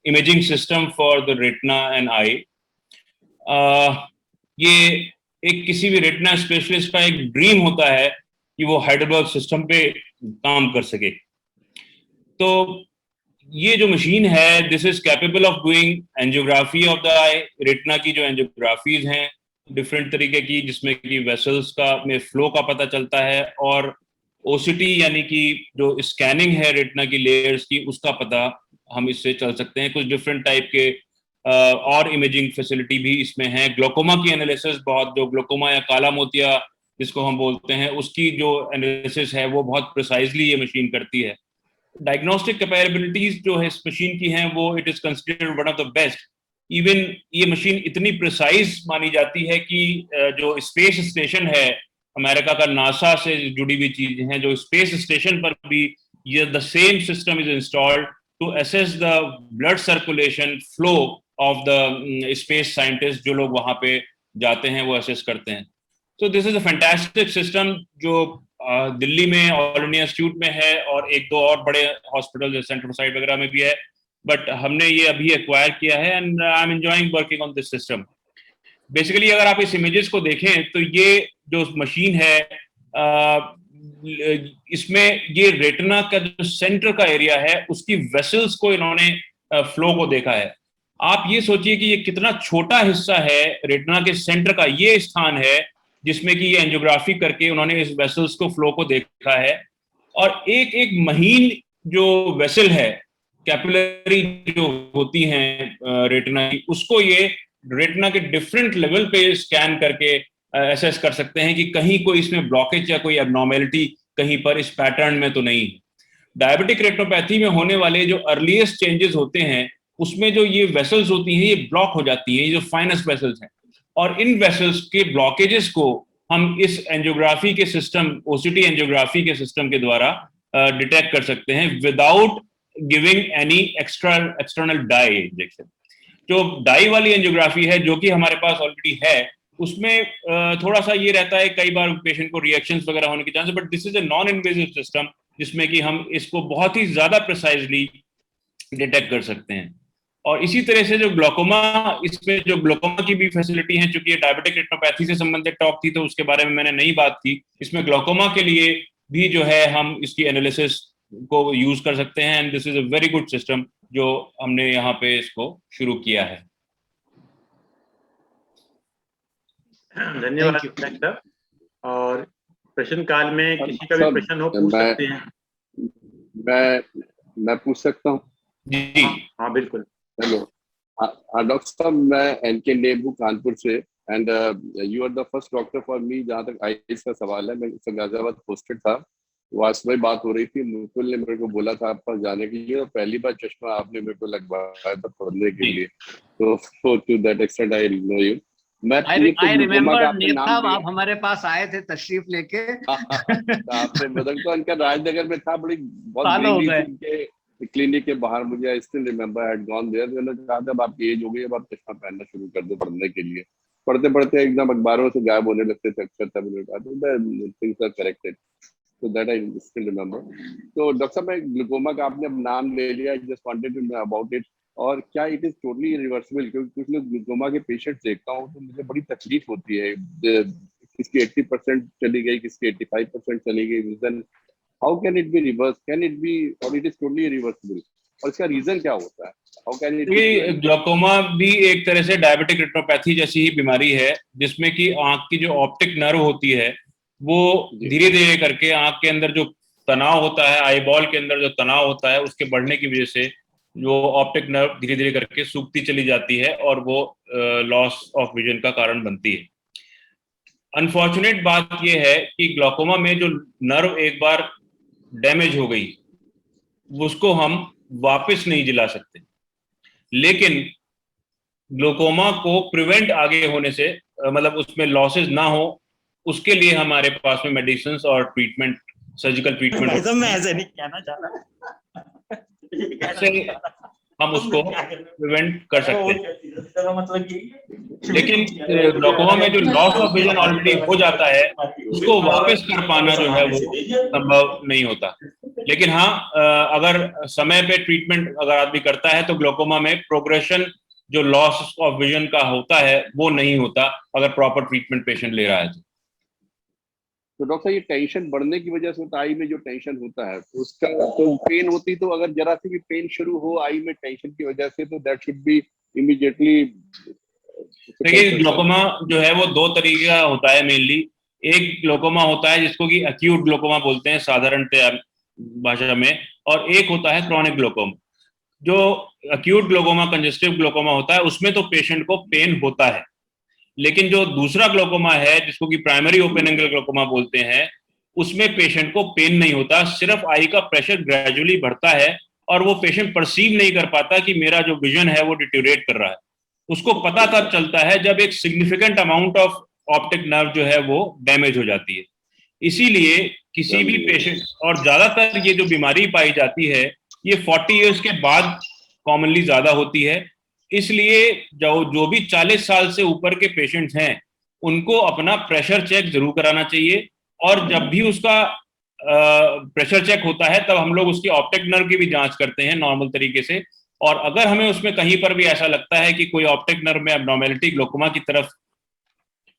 imaging system for the retina and eye. ये एक किसी भी रेटिना स्पेशलिस्ट का एक ड्रीम होता है कि वो हाइडेलबर्ग सिस्टम पे काम कर सके। तो ये जो मशीन है, this is capable of doing angiography of the I, retina की जो एंजियोग्राफीज हैं डिफरेंट तरीके की, जिसमें कि वेसल्स का में फ्लो का पता चलता है, और ओसीटी यानी कि जो स्कैनिंग है रेटिना की लेयर्स की, उसका पता हम इससे चल सकते हैं। कुछ डिफरेंट टाइप के और इमेजिंग फैसिलिटी भी इसमें है। ग्लोकोमा की एनालिसिस, बहुत जो ग्लोकोमा या काला मोतिया जिसको हम बोलते हैं, उसकी जो एनालिसिस है वो बहुत प्रिसाइजली ये मशीन करती है। डायग्नोस्टिक कैपेबिलिटीज जो है इस मशीन की हैं वो it is considered one of the best even ये मशीन इतनी प्रिसाइज मानी जाती है कि जो स्पेस स्टेशन है अमेरिका का, नासा से जुड़ी हुई चीजें हैं, जो स्पेस स्टेशन पर भी ये the same system is installed to assess the blood circulation flow of the space scientist. जो लोग वहां पे जाते हैं वो असेस करते हैं। So this is a fantastic system जो दिल्ली में ऑल इंडिया इंस्टीट्यूट में है और एक दो और बड़े हॉस्पिटल सेंट्रल साइड वगैरह में भी है, बट हमने ये अभी एक्वायर किया है and I am enjoying working on this system. Basically अगर आप इस इमेजेस को देखें तो ये जो मशीन है इसमें ये रेटिना का जो सेंटर का एरिया है उसकी वेसल्स को इन्होंने फ्लो को देखा है। आप ये सोचिए कि ये कितना छोटा हिस्सा है रेटिना के सेंटर का, ये स्थान है जिसमें कि ये एंजियोग्राफी करके उन्होंने इस वेसल्स को फ्लो को देखा है। और एक एक महीन जो वेसल है कैपिलरी जो होती हैं रेटिना की, उसको ये रेटिना के डिफरेंट लेवल पे स्कैन करके एसेस कर सकते हैं कि कहीं कोई इसमें ब्लॉकेज या कोई एबनॉर्मेलिटी कहीं पर इस पैटर्न में तो नहीं। डायबिटिक रेटिनोपैथी में होने वाले जो अर्लीस्ट चेंजेस होते हैं उसमें जो ये वेसल्स होती हैं ये ब्लॉक हो जाती हैं, ये जो फाइनेस्ट वेसल्स हैं, और इन वेसल्स के ब्लॉकेजेस को हम इस एंजियोग्राफी के सिस्टम, ओसीटी एंजियोग्राफी के सिस्टम के द्वारा डिटेक्ट कर सकते हैं without giving any external dye injection. जो डाई वाली एंजियोग्राफी है जो कि हमारे पास ऑलरेडी है, उसमें थोड़ा सा ये रहता है कई बार पेशेंट को रिएक्शंस वगैरह होने के chance, but this is a non invasive system जिसमें कि हम इसको बहुत ही ज्यादा प्रिसाइजली डिटेक्ट कर सकते हैं। और इसी तरह से जो ग्लोकोमा, इसमें जो ग्लोकोमा की भी फैसिलिटी है, चूंकि ये डायबिटिक रेटिनोपैथी से संबंधित टॉक थी तो उसके बारे में मैंने नहीं बात की। इसमें ग्लोकोमा के लिए भी जो है हम इसकी एनालिसिस को यूज कर सकते हैं and this is a very good system जो हमने यहाँ पे इसको शुरू किया है। धन्यवाद सर। और प्रश्न काल में किसी का भी प्रश्न हो पूछ सकते हैं। मैं पूछ सकता हूँ? जी हाँ बिल्कुल। हेलो डॉक्टर साहब, मैं एनके नेबू कानपुर से and you are the first doctor for me. जहाँ तक आईएएस का सवाल है, मैं गाजियाबाद पोस्टेड था, वहाँ सुबह बात हो रही थी, मुकुल ने मेरे को बोला था आप पास जाने के लिए, पहली बार चश्मा आपने मेरे को लगवाया था पढ़ने के लिए, तो to that extent I know you. I remember नेताब आप हमारे पास आए थे तशरीफ लेके। आपने बदल तो उनका राजनगर में था, बड़ी बहुत क्लिनिक के बाहर, मुझे I still remember I had gone there. मैंने कहा था अब आपकी एज हो गई, अब आप चश्मा पहनना शुरू कर दो पढ़ने के लिए। पढ़ते पढ़ते एकदम अखबारों से गायब होने लगते थे अक्सर, तब मैंने कहा था things are corrected, so that I still remember। तो डॉक्टर साहब, मैं ग्लूकोमा का आपने नाम ले लिया, just wanted to know about it, और क्या इट इज टोटली रिवर्सिबल? क्योंकि कुछ लोग ग्लूकोमा के पेशेंट देखता हूँ तो मुझे बड़ी तकलीफ होती है, किसकी 80% चली गई, किसकी 85% चली गई vision. How can it be reverse? Can it be, और इट इज टोटली रिवर्सिबल, और इसका रीजन क्या होता है? How can it? ग्लूकोमा भी एक तरह से डायबिटिक रेटिनोपैथी जैसी ही बीमारी है जिसमें कि आंख की जो ऑप्टिक नर्व होती है वो धीरे धीरे करके आंख के अंदर जो तनाव होता है, आई बॉल के अंदर जो तनाव होता है उसके बढ़ने की वजह से जो ऑप्टिक नर्व धीरे धीरे करके सूखती चली जाती है और वो लॉस ऑफ विजन का कारण बनती है। अनफॉर्चुनेट बात यह है कि ग्लूकोमा में जो नर्व एक बार डैमेज हो गई उसको हम वापस नहीं जिला सकते, लेकिन ग्लूकोमा को प्रिवेंट आगे होने से, मतलब उसमें लॉसेस ना हो, उसके लिए हमारे पास में मेडिसिन और ट्रीटमेंट, सर्जिकल ट्रीटमेंट, मैं ऐसे नहीं कहना चाह रहा, ऐसे हम उसको प्रिवेंट कर सकते हैं। मतलब लेकिन ग्लूकोमा में जो लॉस ऑफ विजन ऑलरेडी हो जाता है उसको वापस कर पाना जो है वो संभव नहीं होता। लेकिन हाँ, अगर समय पे ट्रीटमेंट अगर आदमी करता है तो ग्लूकोमा में प्रोग्रेशन जो लॉस ऑफ विजन का होता है वो नहीं होता, अगर प्रॉपर ट्रीटमेंट पेशेंट ले रहा है तो। डॉक्टर, ये टेंशन बढ़ने की वजह से होता है, आई में जो टेंशन होता है उसका तो पेन होती, तो अगर जरा सी भी पेन शुरू हो आई में टेंशन की वजह से तो दैट शुड बी इमीडिएटली। देखिए, ग्लूकोमा जो है वो दो तरीके का होता है मेनली। एक ग्लूकोमा होता है जिसको कि एक्यूट ग्लूकोमा बोलते हैं साधारण भाषा में, और एक होता है क्रॉनिक ग्लूकोमा। जो एक्यूट ग्लूकोमा, कंजेस्टिव ग्लूकोमा होता है, उसमें तो पेशेंट को पेन होता है, लेकिन जो दूसरा ग्लूकोमा है जिसको कि प्राइमरी ओपन एंगल ग्लूकोमा बोलते हैं, उसमें पेशेंट को पेन नहीं होता, सिर्फ आई का प्रेशर ग्रेजुअली बढ़ता है और वो पेशेंट परसीव नहीं कर पाता कि मेरा जो विजन है वो डिटेरियोरेट कर रहा है। उसको पता तब चलता है जब एक significant amount of optic nerve जो है वो डैमेज हो जाती है। इसीलिए किसी भी पेशेंट, और ज्यादातर ये जो बीमारी पाई जाती है ये 40 इयर्स के बाद कॉमनली ज्यादा होती है। इसलिए जो भी 40 साल से ऊपर के पेशेंट्स हैं उनको अपना प्रेशर चेक जरूर कराना चाहिए, और जब भी उसका प्रेशर चेक होता है तब हम लोग उसकी ऑप्टिक नर्व की भी जांच करते हैं नॉर्मल तरीके से। और अगर हमें उसमें कहीं पर भी ऐसा लगता है कि कोई ऑप्टिक नर्व में एब्नॉर्मेलिटी ग्लोकोमा की तरफ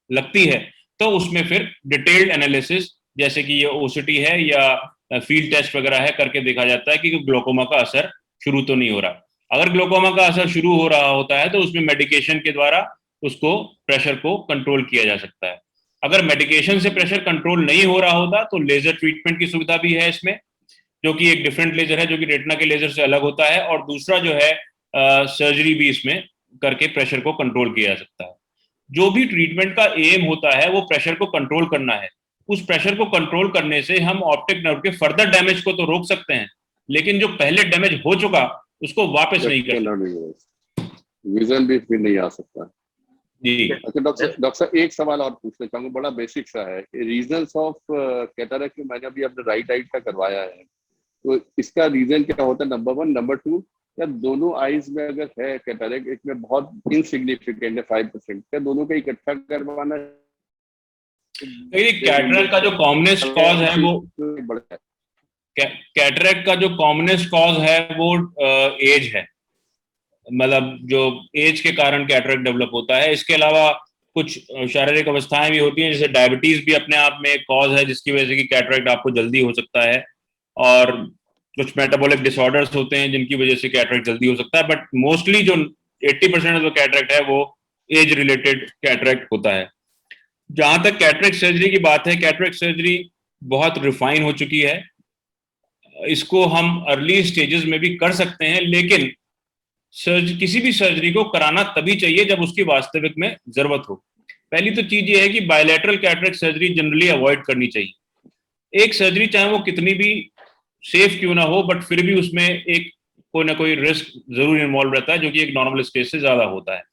लगती है तो उसमें फिर डिटेल्ड एनालिसिस, जैसे कि ये ओसीटी है या फील्ड टेस्ट वगैरह है, करके देखा जाता है कि ग्लोकोमा का असर शुरू तो नहीं हो रहा। अगर ग्लोकोमा का असर शुरू हो रहा होता है तो उसमें मेडिकेशन के द्वारा उसको प्रेशर को कंट्रोल किया जा सकता है। अगर मेडिकेशन से प्रेशर कंट्रोल नहीं हो रहा होता तो लेजर ट्रीटमेंट की सुविधा भी है इसमें, जो कि एक डिफरेंट लेजर है जो कि रेटिना के लेजर से अलग होता है, और दूसरा जो है सर्जरी भी इसमें करके प्रेशर को कंट्रोल किया जा सकता है। जो भी ट्रीटमेंट का एम होता है वो प्रेशर को कंट्रोल करना है। उस प्रेशर को कंट्रोल करने से हम ऑप्टिक नर्व के फर्दर डैमेज को तो रोक सकते हैं, लेकिन जो पहले डैमेज हो चुका उसको वापस नहीं कर सकते, विजन भी फिर नहीं आ सकता जी। अच्छा डॉक्टर साहब एक सवाल और पूछना चाहूंगा, बड़ा बेसिक सा है। रीजंस ऑफ कैटरेक्ट मैंने अभी अपने राइट आइट का करवाया है, तो इसका रीजन क्या होता है? नंबर 1, नंबर 2, या दोनों आईज में अगर है कैटरेक्ट, एक में बहुत इनसिग्निफिकेंट है 5%, क्या दोनों का इकट्ठा करवाना? कैटरेक्ट का जो कॉमनेस्ट कॉज है वो कैटरेक्ट का जो कॉमनेस्ट कॉज है वो एज है, मतलब जो एज के कारण कैटरेक्ट डेवलप होता है। इसके अलावा कुछ शारीरिक अवस्थाएं भी होती हैं, जैसे डायबिटीज भी अपने आप में एक कॉज है जिसकी वजह से कि कैटरेक्ट आपको जल्दी हो सकता है, और कुछ मेटाबॉलिक डिसऑर्डर्स होते हैं जिनकी वजह से कैटरेक्ट जल्दी हो सकता है। बट मोस्टली जो 80% ऑफ कैटरेक्ट है वो एज रिलेटेड कैटरेक्ट होता है। जहां तक कैटरेक्ट सर्जरी की बात है, कैटरेक्ट सर्जरी बहुत रिफाइन हो चुकी है, इसको हम अर्ली स्टेजेस में भी कर सकते हैं, लेकिन किसी भी सर्जरी को कराना तभी चाहिए जब उसकी वास्तविक में जरूरत हो। पहली तो चीज ये है कि bilateral cataract surgery generally avoid करनी चाहिए। एक सर्जरी चाहे वो कितनी भी सेफ क्यों ना हो, बट फिर भी उसमें एक कोई ना कोई रिस्क जरूर इन्वॉल्व रहता है जो कि एक नॉर्मल स्टेज से ज्यादा होता है।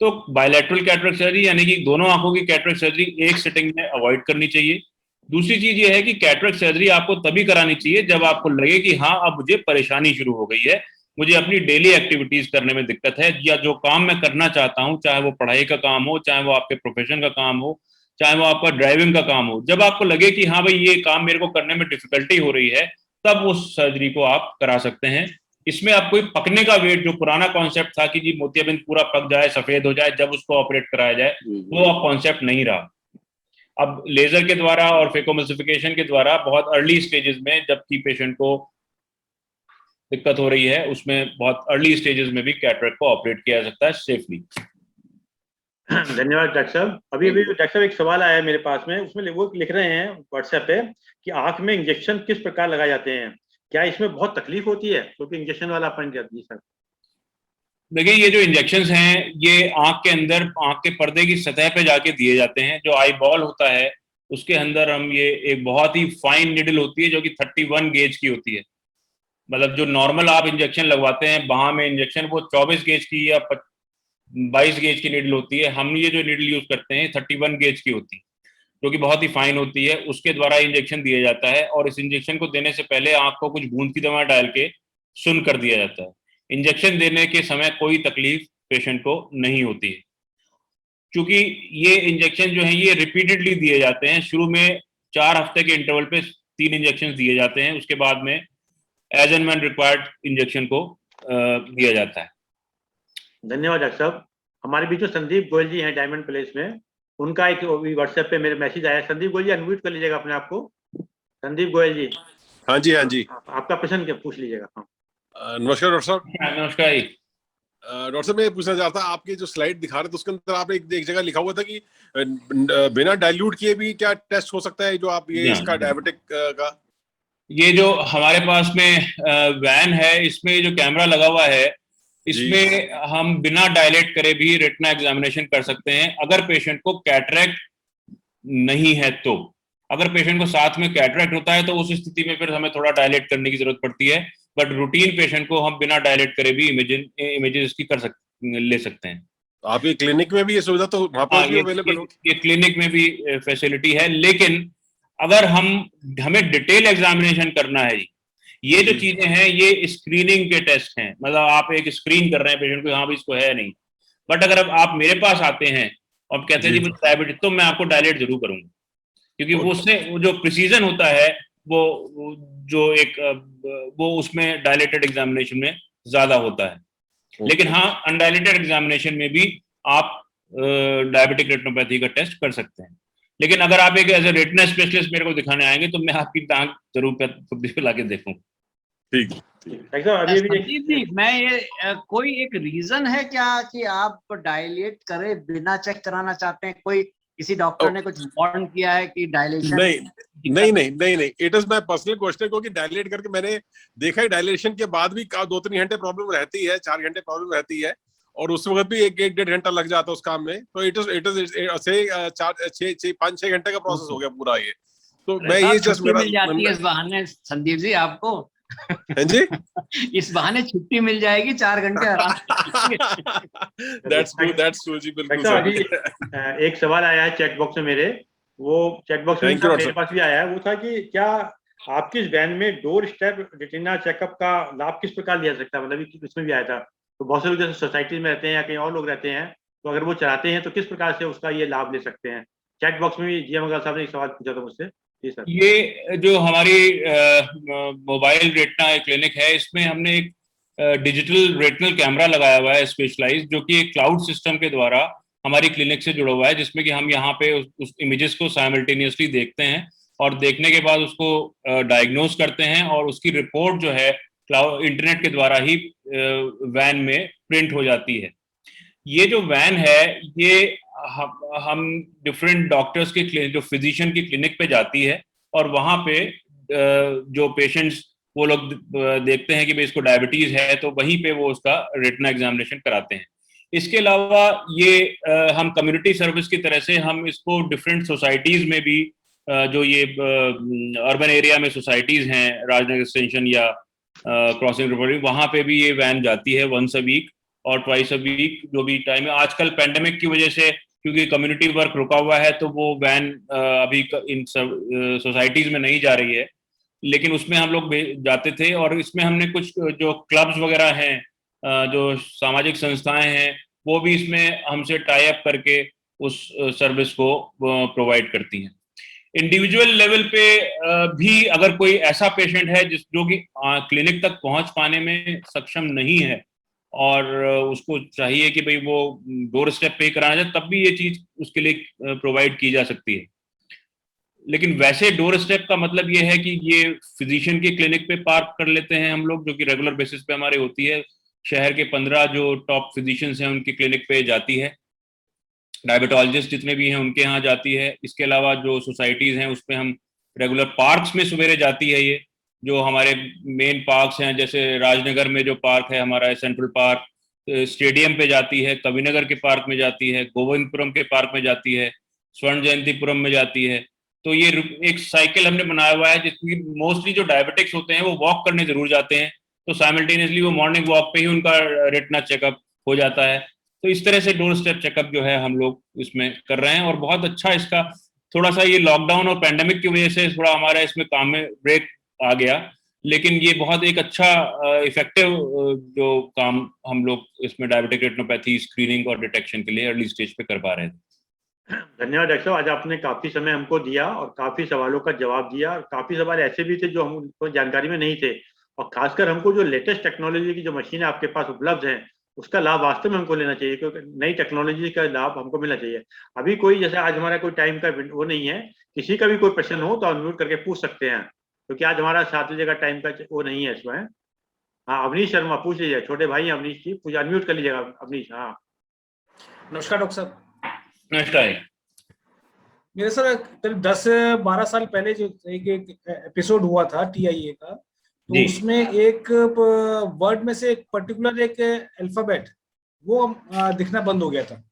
तो बायलैटरल कैटरेक्ट सर्जरी यानी कि दोनों आंखों की कैटरेक्ट सर्जरी एक सिटिंग में अवॉइड करनी चाहिए। दूसरी चीज ये है कि कैटरेक्ट सर्जरी आपको तभी करानी चाहिए जब आपको लगे कि हाँ अब मुझे परेशानी शुरू हो गई है, मुझे अपनी डेली एक्टिविटीज करने में दिक्कत है, या जो काम मैं करना चाहता हूं, चाहे वो पढ़ाई का काम हो, चाहे वो आपके प्रोफेशन का काम हो, चाहे वो आपका ड्राइविंग का काम हो, जब आपको लगे कि हाँ भाई ये काम मेरे को करने में डिफिकल्टी हो रही है, तब उस सर्जरी को आप करा सकते हैं। इसमें आप कोई पकने का वेट, जो पुराना कॉन्सेप्ट था कि जी मोतियाबिंद पूरा पक जाए, सफेद हो जाए, जब उसको ऑपरेट कराया जाए, वो अब कॉन्सेप्ट नहीं रहा। अब लेजर के द्वारा और फेकोमल्सिफिकेशन के द्वारा बहुत अर्ली स्टेजेस में जबकि पेशेंट को दिक्कत हो रही है, उसमें बहुत अर्ली स्टेजेस में भी कैटरेक्ट को ऑपरेट किया जा सकता है सेफली। धन्यवाद डॉक्टर साहब। अभी डॉक्टर साहब एक सवाल आया है मेरे पास में, उसमें वो लिख रहे हैं व्हाट्सएप पे कि आंख में इंजेक्शन किस प्रकार लगाए जाते हैं, क्या इसमें बहुत तकलीफ होती है? क्योंकि इंजेक्शन वाला अपन जी सर। देखिए ये जो इंजेक्शंस हैं ये आंख के अंदर, आंख के पर्दे की सतह पे जाके दिए जाते हैं। जो आई बॉल होता है उसके अंदर हम ये एक बहुत ही फाइन निडल होती है जो कि 31 गेज की होती है। मतलब जो नॉर्मल आप इंजेक्शन लगवाते हैं बाह में इंजेक्शन, वो 24 गेज की या 22 गेज की निडल होती है। हम ये जो निडल यूज करते हैं 31 गेज की होती है, जो कि बहुत ही फाइन होती है। उसके द्वारा इंजेक्शन दिया जाता है, और इस इंजेक्शन को देने से पहले आंख को कुछ बूंद की दवा डाल के सुन्न कर दिया जाता है। इंजेक्शन देने के समय कोई तकलीफ पेशेंट को नहीं होती है, क्योंकि ये इंजेक्शन जो है ये रिपीटेडली दिए जाते हैं। शुरू में 4 हफ्ते के इंटरवल पे 3 इंजेक्शन दिए जाते हैं, उसके बाद में as and when required injection को दिया जाता है। धन्यवाद डॉक्टर साहब। हमारे बीच में संदीप गोयल जी हैं डायमंड प्लेस में, उनका एक व्हाट्सएप पे मेरे मैसेज आया। संदीप गोयल जी अनम्यूट कर लीजिएगा अपने आप को। संदीप गोयल जी। हाँ जी, हाँ जी, आपका प्रश्न क्या पूछ लीजिएगा। नमस्कार डॉक्टर साहब। नमस्कार जी। डॉक्टर साहब मैं पूछना चाहता था, आपके जो स्लाइड दिखा रहे थे उसके अंदर आपने एक जगह लिखा हुआ था कि बिना डाइल्यूट किए भी क्या टेस्ट हो सकता है, जो आप ये इसका डायबिटिक का? ये जो हमारे पास में वैन है, इसमें जो कैमरा लगा हुआ है, इसमें हम बिना डायलेट करे भी रेटिना एग्जामिनेशन कर सकते हैं अगर पेशेंट को कैटरेक्ट नहीं है तो। अगर पेशेंट को साथ में कैटरेक्ट होता है तो उस स्थिति में फिर हमें थोड़ा डायलेट करने की जरूरत पड़ती है, बट रूटीन पेशेंट को हम बिना डायलेट करे भी इमेजेस की ले सकते हैं। आपके क्लिनिक में भी ये सुविधा तो वहां पर भी अवेलेबल हो? ये क्लिनिक में भी फैसिलिटी है, लेकिन अगर हमें डिटेल एग्जामिनेशन करना है, ये जो चीजें हैं ये स्क्रीनिंग के टेस्ट हैं, मतलब आप एक स्क्रीन कर रहे हैं पेशेंट को, हाँ भी इसको है नहीं। बट अगर अब आप मेरे पास आते हैं और कहते हैं जी मुझे डायबिटीज, तो मैं आपको डायलेट जरूर करूंगा, क्योंकि वो उससे जो प्रिसीजन होता है वो जो एक वो उसमें डायलेटेड एग्जामिनेशन में ज्यादा होता है। लेकिन हाँ, अनडायलेटेड एग्जामिनेशन में भी आप डायबिटिक रेटिनोपैथी का टेस्ट कर सकते हैं। लेकिन अगर आप एक एज ए रेटिना स्पेशलिस्ट मेरे को दिखाने आएंगे तो मैं आपकी टांग जरूर ला के देखूंगा। ठीक। संदीप जी, मैं ये कोई एक रीजन है क्या कि आप डायलेट करे बिना चेक कराना चाहते हैं? कोई किसी डॉक्टर ने कुछ वार्न किया है कि डायलेशन? नहीं, it is my personal question, क्योंकि डायलेट करके मैंने देखा है डायलेशन के बाद भी 2-3 घंटे प्रॉब्लम रहती है, 4 घंटे प्रॉब्लम रहती है, और उस वक्त भी 1-1.5 घंटा लग जाता है उस काम में। तो इट इज 5-6 घंटे का प्रोसेस हो गया पूरा ये। तो मैं ये जस्ट मिल जाती है इस बहाने संदीप जी आपको। हैं जी? इस बहाने छुट्टी मिल जाएगी, 4 घंटे आराम से। That's true जी, बिल्कुल सही। एक सवाल आया है चैट बॉक्स में मेरे, वो चैट बॉक्स में मेरे पास भी आया है, वो था कि क्या आपकी इस वैन में डोर स्टेप रेटिना चेकअप का लाभ किस प्रकार लिया सकता है? मतलब इसमें भी आया था। तो बहुत से लोग जैसे सोसाइटी में रहते हैं या कहीं और लोग रहते हैं, तो अगर वो चलाते हैं तो किस प्रकार से उसका ये लाभ ले सकते हैं? चैट बॉक्स में भी जीएम अग्रवाल साहब ने एक सवाल पूछा था मुझसे। जी सर। ये जो हमारी मोबाइल रेटिना क्लिनिक है, इसमें हमने एक डिजिटल रेटिनल कैमरा लगाया हुआ है स्पेशलाइज्ड, जो कि एक क्लाउड सिस्टम के द्वारा हमारी क्लिनिक से जुड़ा हुआ है, जिसमें कि हम यहाँ पे उस इमेजेस को साइमल्टेनियसली देखते हैं और देखने के बाद उसको डायग्नोज करते हैं, और उसकी रिपोर्ट जो है क्लाउड इंटरनेट के द्वारा ही वैन में प्रिंट हो जाती है। ये जो वैन है ये हम डिफरेंट डॉक्टर्स के क्लिनिक, जो फिजिशियन की क्लिनिक पे जाती है, और वहाँ पे जो पेशेंट्स वो लोग देखते हैं कि भाई इसको डायबिटीज है, तो वहीं पे वो उसका रेटिना एग्जामिनेशन कराते हैं। इसके अलावा ये हम कम्युनिटी सर्विस की तरह से हम इसको डिफरेंट सोसाइटीज में भी, जो ये अर्बन एरिया में सोसाइटीज हैं, राजनगर एक्सटेंशन या क्रॉसिंग रिपोर्टिंग, वहाँ पे भी ये वैन जाती है वंस अ वीक और ट्वाइस अ वीक, जो भी टाइम है। आजकल पैंडेमिक की वजह से क्योंकि कम्युनिटी वर्क रुका हुआ है, तो वो वैन अभी इन सोसाइटीज में नहीं जा रही है, लेकिन उसमें हम लोग जाते थे। और इसमें हमने कुछ जो क्लब्स वगैरह हैं, जो सामाजिक संस्थाएं हैं, वो भी इसमें हमसे टाई अप करके उस सर्विस को प्रोवाइड करती हैं। इंडिविजुअल लेवल पे भी अगर कोई ऐसा पेशेंट है जो कि क्लिनिक तक पहुंच पाने में सक्षम नहीं है और उसको चाहिए कि भाई वो डोर स्टेप पे कराना जाए, तब भी ये चीज उसके लिए प्रोवाइड की जा सकती है। लेकिन वैसे डोर स्टेप का मतलब ये है कि ये फिजिशियन की क्लिनिक पे पार्क कर लेते हैं हम लोग, जो कि रेगुलर बेसिस पे हमारे होती है। शहर के 15 जो टॉप फिजिशियंस हैं उनकी क्लिनिक पे जाती है, डायबिटोलॉजिस्ट जितने भी हैं उनके यहाँ जाती है। इसके अलावा जो सोसाइटीज हैं उसमें हम रेगुलर पार्क्स में सवेरे जाती है। ये जो हमारे मेन पार्क्स हैं, जैसे राजनगर में जो पार्क है हमारा सेंट्रल पार्क, स्टेडियम पे जाती है, कविनगर के पार्क में जाती है, गोविंदपुरम के पार्क में जाती है, स्वर्ण जयंतीपुरम में जाती है। तो ये एक साइकिल हमने बनाया हुआ है, जिसकी मोस्टली जो डायबिटिक्स होते हैं वो वॉक करने जरूर जाते हैं, तो साइमल्टेनियसली वो मॉर्निंग वॉक पे ही उनका रेटिना चेकअप हो जाता है। तो इस तरह से डोर स्टेप चेकअप जो है हम लोग इसमें कर रहे हैं, और बहुत अच्छा इसका थोड़ा सा ये लॉकडाउन और पैंडेमिक की वजह से थोड़ा हमारा इसमें काम में ब्रेक आ गया, लेकिन ये बहुत एक अच्छा इफेक्टिव जो काम हम लोग इसमें डायबिटिक रेटिनोपैथी स्क्रीनिंग और डिटेक्शन के लिए अर्ली स्टेज पे कर पा रहे थे। धन्यवाद डॉक्टर साहब, आज आपने काफी समय हमको दिया और काफी सवालों का जवाब दिया, और काफी सवाल ऐसे भी थे जो हमको जानकारी में नहीं थे, और खासकर हमको जो लेटेस्ट टेक्नोलॉजी की जो मशीनें आपके पास उपलब्ध हैं उसका लाभ वास्तव में हमको लेना चाहिए, क्योंकि नई टेक्नोलॉजी का लाभ हमको मिलना चाहिए। अभी कोई जैसे आज हमारा कोई टाइम का वो नहीं है, किसी का भी कोई प्रश्न हो तो अनम्यूट करके पूछ सकते हैं, क्योंकि आज हमारा 7 बजे का टाइम का वो नहीं है इसमें। हाँ अवनीश शर्मा पूछ लीजिए, छोटे भाई अवनीश जी, कुछ अनम्यूट कर लीजिएगा अवनीश। हाँ नमस्कार डॉक्टर साहब। नमस्कार। मेरे सर करीब 10-12 साल पहले जो एक एपिसोड हुआ था TIA का, तो उसमें एक वर्ड में से एक पर्टिकुलर एक अल्फाबेट वो दिखना बंद हो गया था।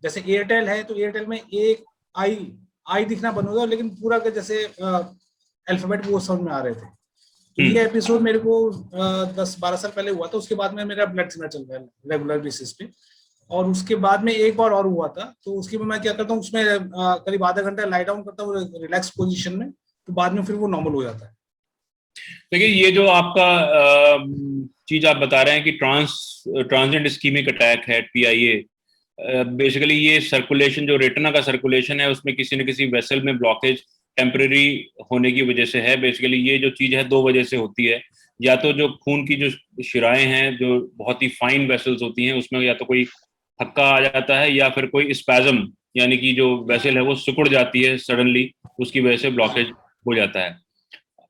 जैसे एयरटेल है तो एयरटेल में एक आई दिखना बंद हो गया, लेकिन पूरा का जैसे अल्फाबेट वो समझ में आ रहे थे। तो ये एपिसोड मेरे को 10-12 साल पहले हुआ था। उसके बाद में मेरा ब्लड थिनर चल रहा है रेगुलर बेसिस पे, और उसके बाद में एक बार और हुआ था। तो उसके में मैं क्या करता हूँ, उसमें करीब आधा घंटा लाई डाउन करता हूँ रिलैक्स पोजीशन में, तो बाद में फिर वो नॉर्मल हो जाता है। देखिए, ये जो आपका चीज आप बता रहे हैं कि ट्रांसिएंट इस्कीमिक अटैक है, TIA, बेसिकली ये सर्कुलेशन, जो रेटिना का सर्कुलेशन है उसमें किसी न किसी वेसल में ब्लॉकेज टेम्परेरी होने की वजह से है। बेसिकली ये जो चीज है 2 वजह से होती है। या तो जो खून की जो शिराएं हैं, जो बहुत ही फाइन वेसल्स होती हैं, उसमें या तो कोई थक्का आ जाता है, या फिर कोई स्पैज्म, यानी कि जो वेसल है वो सिकुड़ जाती है सडनली, उसकी वजह से ब्लॉकेज हो जाता है।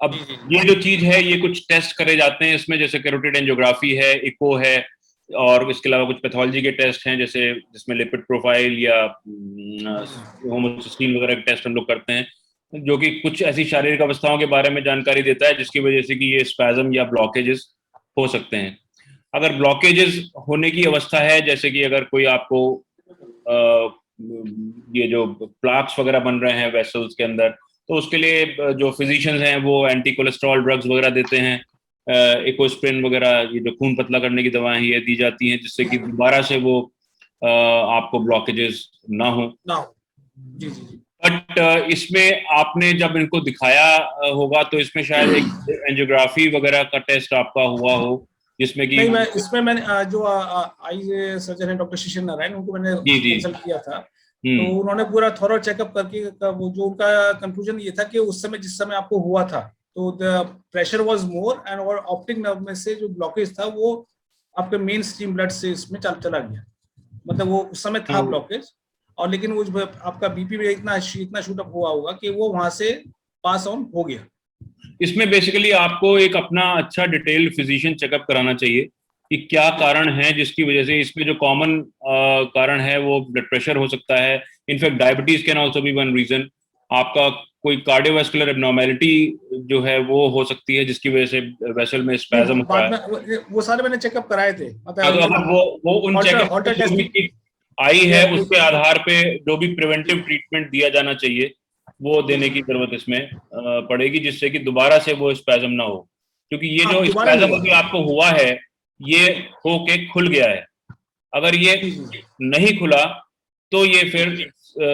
अब ये जो चीज है, ये कुछ टेस्ट करे जाते हैं इसमें, जैसे कैरोटिड एंजियोग्राफी है, इको है, और इसके अलावा कुछ पैथोलॉजी के टेस्ट हैं, जैसे जिसमें लिपिड प्रोफाइल या होमोसिस्टीन वगैरह के टेस्ट हम लोग करते हैं, जो कि कुछ ऐसी शारीरिक अवस्थाओं के बारे में जानकारी देता है जिसकी वजह से कि ये स्पैज्म या ब्लॉकेजेस हो सकते हैं। अगर ब्लॉकेजेस होने की अवस्था है, जैसे कि अगर कोई आपको ये जो प्लाक्स वगैरह बन रहे हैं वेसल्स के अंदर, तो उसके लिए जो फिजिशियंस हैं वो एंटी कोलेस्ट्रॉल ड्रग्स वगैरह देते हैं, इकोस्प्रिन वगैरह, ये जो खून पतला करने की दवाएं ये दी जाती हैं, जिससे कि दोबारा से वो आपको ब्लॉकेजेस ना हो। बट इसमें आपने जब इनको दिखाया होगा तो इसमें शायद एक एंजियोग्राफी वगैरह का टेस्ट आपका हुआ हो, जिसमें कि नहीं, इसमें मैंने जो आई सर्जन है डॉक्टर शिशिर नारायण, उनको मैंने कंसल्ट किया था। तो उन्होंने पूरा थॉरो चेकअप करके वो जो उनका कंक्लूजन ये था कि उस समय जिस समय आपको हुआ था तो the pressure was more and और ऑप्टिक नर्व में से जो ब्लॉकेज था वो आपके मेन स्ट्रीम ब्लड से इसमें चला गया, मतलब वो उस समय था ब्लॉकेज, और लेकिन वो आपका बीपी में इतना शूट अप हुआ होगा कि वो वहां से पास ऑन हो गया। इसमें बेसिकली आपको एक अपना अच्छा डिटेल्ड फिजिशियन चेकअप कराना चाहिए कि क्या कारण है जिसकी वजह से। इसमें जो कॉमन कारण है वो ब्लड प्रेशर हो सकता है, in fact diabetes can also be one reason. आपका कोई कार्डियोवास्कुलर एब्नॉर्मेलिटी जो है वो हो सकती है जिसकी वजह से वेसल में स्पैज्म होता है। वो सारे मैंने चेकअप कराए थे, अगर वो उन चेकअप आई है उसके आधार पे जो भी प्रिवेंटिव ट्रीटमेंट दिया जाना चाहिए वो देने की जरूरत इसमें पड़ेगी, जिससे कि दोबारा से वो स्पैज्म ना हो, क्योंकि ये जो स्पैज्म अभी आपको हुआ है ये होके खुल गया है। अगर ये नहीं खुला तो ये फिर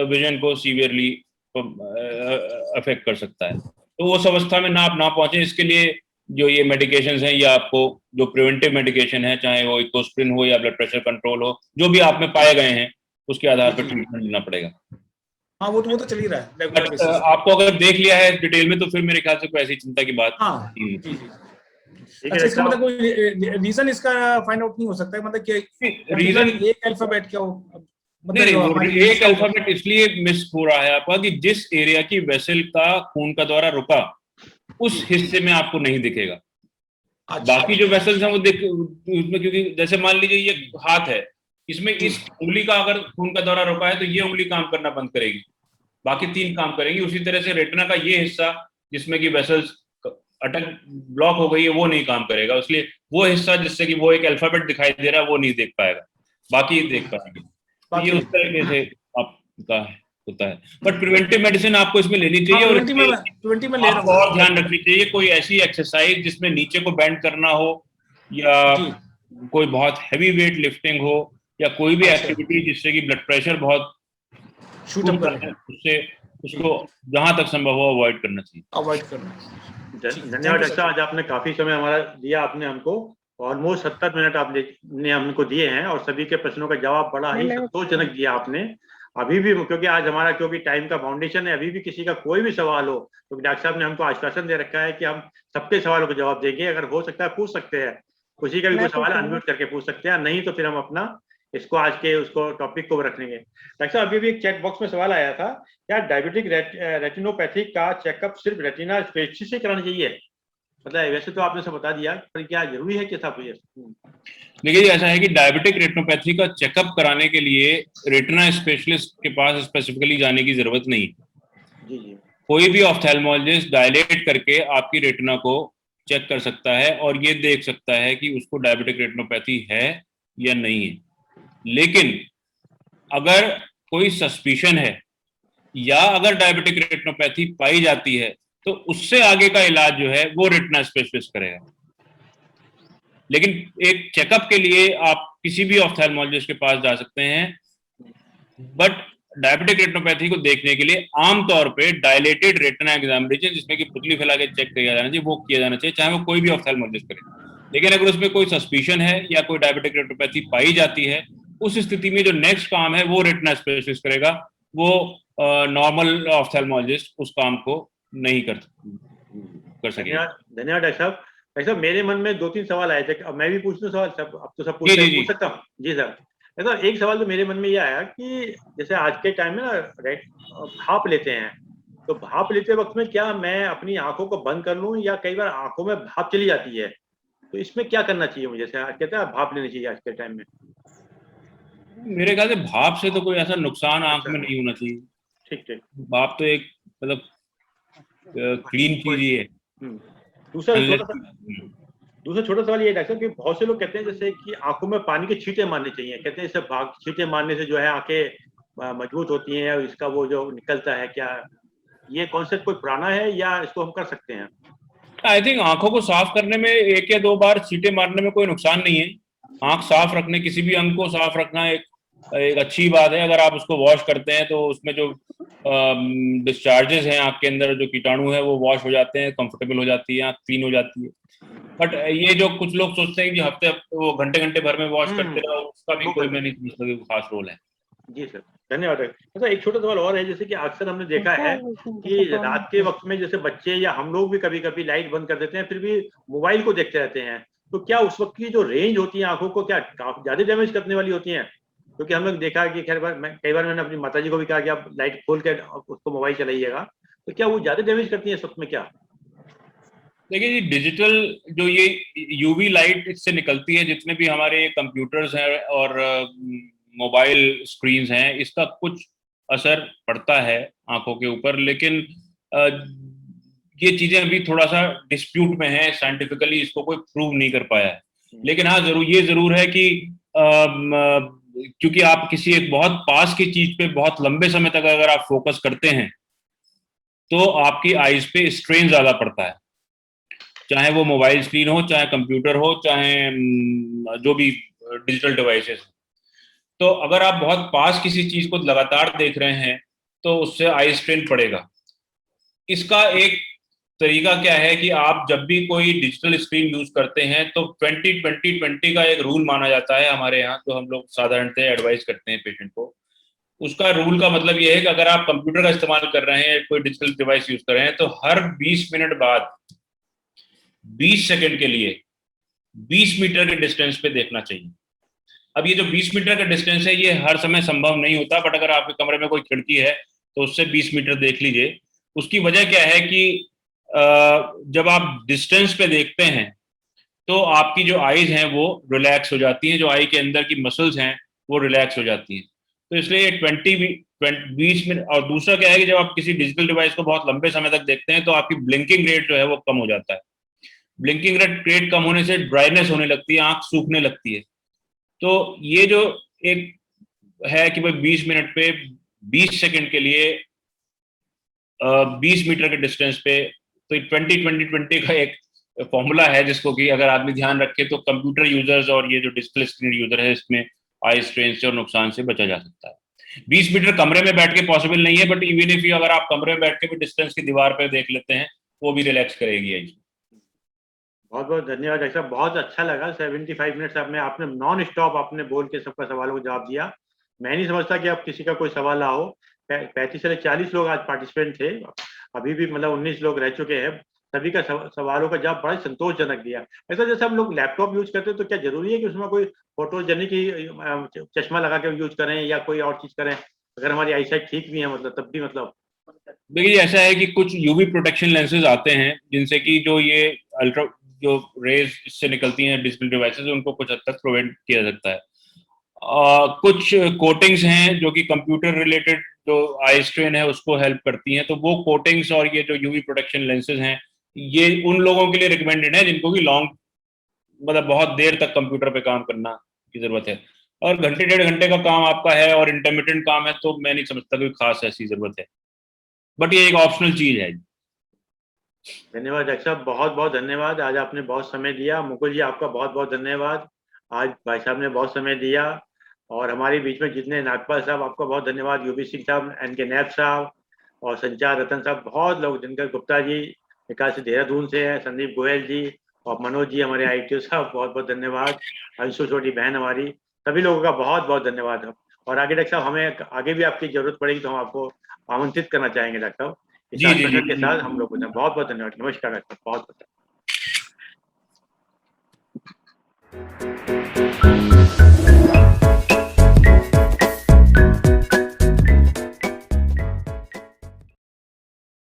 विजन को सीवियरली अफेक्ट कर सकता है। तो उस अवस्था में ना आप ना पहुंचे, इसके लिए जो ये मेडिकेशंस हैं, या आपको जो प्रिवेंटिव मेडिकेशन है, चाहे वो इकोस्प्रिन हो या ब्लड प्रेशर कंट्रोल हो, जो भी आप में पाए गए हैं उसके आधार पर ट्रीटमेंट लेना पड़ेगा। हाँ, वो तो चल ही रहा है रेगुलर बेसिस। आपको अगर देख लिया है डिटेल में तो फिर मेरे ख्याल से कोई ऐसी चिंता की बात अच्छा, इसका मतलब कोई रीजन इसका फाइंड आउट नहीं हो सकता है, मतलब कि रीजन एक अल्फाबेट क्या हो, मतलब एक अल्फाबेट इसलिए मिस हो रहा है आपका कि जिस एरिया की वेसल का खून का दौरा रुका उस हिस्से में आपको नहीं दिखेगा। बाकी जो वेसल्स हैं वो उसमें, क्योंकि जैसे मान लीजिए ये हाथ है, इसमें इस उंगली का अगर खून का दौरा रुका है तो ये उंगली काम करना बंद करेगी, बाकी 3 काम करेंगी। उसी तरह से रेटिना का ये हिस्सा जिसमें कि वेसल्स अटक ब्लॉक हो गई है वो नहीं काम करेगा, इसलिए वो हिस्सा जिससे कि वो एक अल्फाबेट दिखाई दे रहा है वो नहीं देख पाएगा, बाकी देख पाएंगे। तो ये उस तरीके से आपका होता है। बट प्रिवेंटिव मेडिसिन आपको इसमें लेनी चाहिए, और आपको और ध्यान रखनी चाहिए कोई ऐसी एक्सरसाइज जिसमें नीचे को बेंड करना हो, या कोई बहुत हैवी वेट लिफ्टिंग हो, या कोई भी एक्टिविटी जिससे कि ब्लड प्रेशर बहुत शूट अप करे, उससे उसको जहां तक संभव हो अवॉइड करना चाहिए। धन्यवाद डॉक्टर, आज आपने काफी समय हमारा दिया, आपने हमको ऑलमोस्ट 70 मिनट आपने हमको दिए हैं, और सभी के प्रश्नों का जवाब बड़ा ही संतोषजनक दिया आपने। अभी भी क्योंकि आज हमारा टाइम का फाउंडेशन है, अभी भी किसी का कोई भी सवाल हो तो डॉक्टर साहब ने हमको आश्वासन दे रखा है कि हम सबके सवालों का जवाब देंगे। अगर हो सकता है पूछ सकते हैं, किसी का भी कोई सवाल अनम्यूट करके पूछ सकते हैं, नहीं तो फिर हम अपना इसको आज के उसको टॉपिक को रखेंगे। डॉक्टर साहब, अभी भी एक चैट बॉक्स में सवाल आया था, क्या डायबिटिक रेटिनोपैथी का चेकअप सिर्फ रेटिना स्पेशलिस्ट से कराना चाहिए? मतलब वैसे तो आपने सब बता दिया, पर क्या जरूरी है कि सब? देखिए, ऐसा है कि डायबिटिक रेटिनोपैथी का चेकअप कराने के लिए रेटिना स्पेशलिस्ट के पास स्पेसिफिकली जाने की जरूरत नहीं। जी। कोई भी ऑफ्थेल्मोलॉजिस्ट डायलेट करके आपकी रेटिना को चेक कर सकता है और ये देख सकता है कि उसको डायबिटिक रेटिनोपैथी है या नहीं है। लेकिन अगर कोई सस्पिशन है या अगर डायबिटिक रेटिनोपैथी पाई जाती है तो उससे आगे का इलाज जो है वो रेटिना स्पेशलिस्ट करेगा। लेकिन एक चेकअप के लिए आप किसी भी ऑफ्थेल्मोलॉजिस्ट के पास जा सकते हैं, बट डायबिटिक रेटिनोपैथी को देखने के लिए आमतौर पे डायलेटेड रेटिना एग्जामिनेशन, जिसमें कि पुतली फैला के चेक किया जाना चाहिए, वो किया जाना चाहिए, चाहे वो कोई भी ऑफ्थेल्मोलॉजिस्ट करे। लेकिन अगर उसमें कोई सस्पिशन है या कोई डायबिटिक रेटिनोपैथी पाई जाती है, उस स्थिति में जो नेक्स्ट काम है वो रेटिना स्पेशलिस्ट करेगा, वो नॉर्मल ऑफ्थेल्मोलॉजिस्ट उस काम को नहीं कर सकेगा। धन्यवाद डॉक्टर साहब। डॉक्टर साहब, मेरे मन में 2-3 सवाल आए थे, अब मैं भी पूछ लूं सवाल? सब अब तो सब पूछ सकता हूँ जी सर। तो एक सवाल तो मेरे मन में ये आया कि जैसे आज के टाइम में ना भाप लेते हैं, तो भाप लेते वक्त में क्या मैं अपनी आंखों को बंद कर लूं, या कई बार आंखों में भाप चली जाती है, तो इसमें क्या करना चाहिए मुझे? जैसे कहते हैं भाप लेनी चाहिए आज के टाइम में। मेरे ख्याल से भाप से तो कोई ऐसा नुकसान आंख में नहीं होना चाहिए। ठीक ठीक। भाप तो एक मतलब क्लीन चीज ही है। दूसरा छोटा सवाल ये डॉक्टर कि बहुत से लोग कहते हैं जैसे कि आंखों में पानी के छींटे मारने चाहिए, कहते हैं इससे छींटे मारने से जो है आंखें मजबूत होती हैं और इसका वो जो निकलता है, क्या ये कॉन्सेप्ट कोई पुराना है या इसको हम कर सकते हैं? आई थिंक आंखों को साफ करने में 1 या 2 बार छींटे मारने में कोई नुकसान नहीं है। आंख साफ रखने, किसी भी अंग को साफ रखना एक अच्छी बात है। अगर आप उसको वॉश करते हैं तो उसमें जो डिस्चार्जेस हैं आंख के अंदर, जो कीटाणु है वो वॉश हो जाते हैं, कंफर्टेबल हो जाती है, आंख क्लीन हो जाती है। बट ये जो कुछ लोग सोचते हैं कि हफ्ते वो घंटे भर में वॉश करते रहो, उसका भी कोई मैं नहीं समझता कि खास रोल है। जी सर, धन्यवाद। तो एक छोटा सवाल और है, जैसे कि अक्सर हमने देखा है कि रात के वक्त में जैसे बच्चे या हम लोग भी कभी कभी लाइट बंद कर देते हैं, फिर भी मोबाइल को देखते रहते हैं, तो क्या उस वक्त की जो रेंज होती है आंखों को क्या ज्यादा डैमेज करने वाली होती है? क्योंकि हम लोग देखा कि खैर कई बार मैंने अपनी माताजी को भी कहा कि आप लाइट खोल कर उसको मोबाइल चलाइएगा, तो क्या वो ज्यादा डैमेज करती है इस वक्त में? क्या देखिए जी, डिजिटल जो ये यूवी लाइट इससे निकलती है, जितने भी हमारे कंप्यूटर्स हैं और मोबाइल स्क्रीन्स हैं, इसका कुछ असर पड़ता है आंखों के ऊपर। लेकिन ये चीजें अभी थोड़ा सा डिस्प्यूट में है, साइंटिफिकली इसको कोई प्रूव नहीं कर पाया है। लेकिन हाँ ये जरूर है कि क्योंकि आप किसी एक बहुत पास की चीज पे बहुत लंबे समय तक अगर आप फोकस करते हैं तो आपकी आईज पे स्ट्रेन ज्यादा पड़ता है, चाहे वो मोबाइल स्क्रीन हो, चाहे कंप्यूटर हो, चाहे जो भी डिजिटल डिवाइसेस। तो अगर आप बहुत पास किसी चीज को लगातार देख रहे हैं तो उससे आई स्ट्रेन पड़ेगा। इसका एक तरीका क्या है कि आप जब भी कोई डिजिटल स्क्रीन यूज करते हैं तो 20-20-20 का एक रूल माना जाता है हमारे यहाँ, जो हम लोग साधारणतः एडवाइस करते हैं पेशेंट को। उसका रूल का मतलब ये है कि अगर आप कंप्यूटर का इस्तेमाल कर रहे हैं, कोई डिजिटल डिवाइस यूज कर रहे हैं, तो हर 20 मिनट बाद 20 सेकंड के लिए 20 मीटर के डिस्टेंस पे देखना चाहिए। अब ये जो 20 मीटर का डिस्टेंस है ये हर समय संभव नहीं होता, बट अगर आपके कमरे में कोई खिड़की है तो उससे 20 मीटर देख लीजिए। उसकी वजह क्या है कि जब आप डिस्टेंस पे देखते हैं तो आपकी जो आईज हैं वो रिलैक्स हो जाती हैं, जो आई के अंदर की मसल्स हैं वो रिलैक्स हो जाती हैं। तो इसलिए 20 मिनट। और दूसरा क्या है कि जब आप किसी डिजिटल डिवाइस को बहुत लंबे समय तक देखते हैं तो आपकी ब्लिंकिंग रेट जो है वो कम हो जाता है। ब्लिंकिंग रेट कम होने से ड्राइनेस होने लगती है, आंख सूखने लगती है। तो ये जो एक है कि भाई 20 मिनट पे 20 सेकंड के लिए 20 मीटर के डिस्टेंस पे, तो 20-20-20 का एक फॉर्मूला है जिसको कि अगर आदमी ध्यान रखे तो कंप्यूटर यूजर्स और ये जो डिजिटल स्क्रीन यूजर है इसमें आई स्ट्रेन से और नुकसान से बचा जा सकता है। 20 मीटर कमरे में बैठ के पॉसिबल नहीं है, बट इवन इफ अगर आप कमरे में बैठ के भी डिस्टेंस की दीवार पे देख लेते हैं वो भी रिलैक्स करेगी। बहुत बहुत धन्यवाद डॉक्टर साहब, बहुत अच्छा लगा। 75 मिनट्स आपने नॉन स्टॉप आपने बोल के सबका सवालों को जवाब दिया। मैं नहीं समझता कि अब किसी का कोई सवाल ना हो। 35 से 40 लोग आज पार्टिसिपेंट थे, अभी भी मतलब 19 लोग रह चुके हैं। सभी का सवालों का जवाब बड़ा संतोषजनक दिया। ऐसा जैसे हम लोग लैपटॉप यूज करते हैं तो क्या जरूरी है कि उसमें कोई फोटोजेनिक चश्मा लगा के यूज करें या कोई और चीज करें, अगर हमारी आईसाइट ठीक भी है मतलब तब भी? मतलब देखिए ऐसा है कि कुछ यूवी प्रोटेक्शन लेंसेज आते हैं जिनसे कि जो ये अल्ट्रा जो रेज इससे निकलती हैं डिजिटल डिवाइसेस, उनको कुछ हद तक प्रिवेंट किया जा सकता है। कुछ कोटिंग्स हैं जो कि कंप्यूटर रिलेटेड जो आई स्ट्रेन है उसको हेल्प करती हैं, तो वो कोटिंग्स और ये जो यूवी प्रोटेक्शन लेंसेज हैं ये उन लोगों के लिए रिकमेंडेड है जिनको कि लॉन्ग मतलब बहुत देर तक कंप्यूटर पे काम करना की जरूरत है। और घंटे 1.5 घंटे का काम आपका है और इंटरमिटेंट काम है तो मैं नहीं समझता कोई खास ऐसी जरूरत है, बट ये एक ऑप्शनल चीज है। धन्यवाद डॉक्टर साहब, बहुत बहुत धन्यवाद। आज आपने बहुत समय दिया। मुकुल जी आपका बहुत बहुत धन्यवाद, आज भाई साहब ने बहुत समय दिया। और हमारे बीच में जितने नागपाल साहब, आपका बहुत धन्यवाद, यूबी सिंह साहब, एनके नैब साहब और संचार रतन साहब, बहुत लोग, दिनकर गुप्ता जी विकास से देहरादून से हैं, संदीप गोयल जी और मनोज जी हमारे ITO साहब, बहुत बहुत धन्यवाद। अंशु छोटी बहन हमारी, सभी लोगों का बहुत बहुत धन्यवाद। और आगे डॉक्टर साहब हमें आगे भी आपकी जरूरत पड़ेगी तो हम आपको आमंत्रित करना चाहेंगे डॉक्टर साहब। इस आश्वासन के साथ हम लोग बहुत बहुत धन्यवाद। नमस्कार डॉक्टर, बहुत बहुत।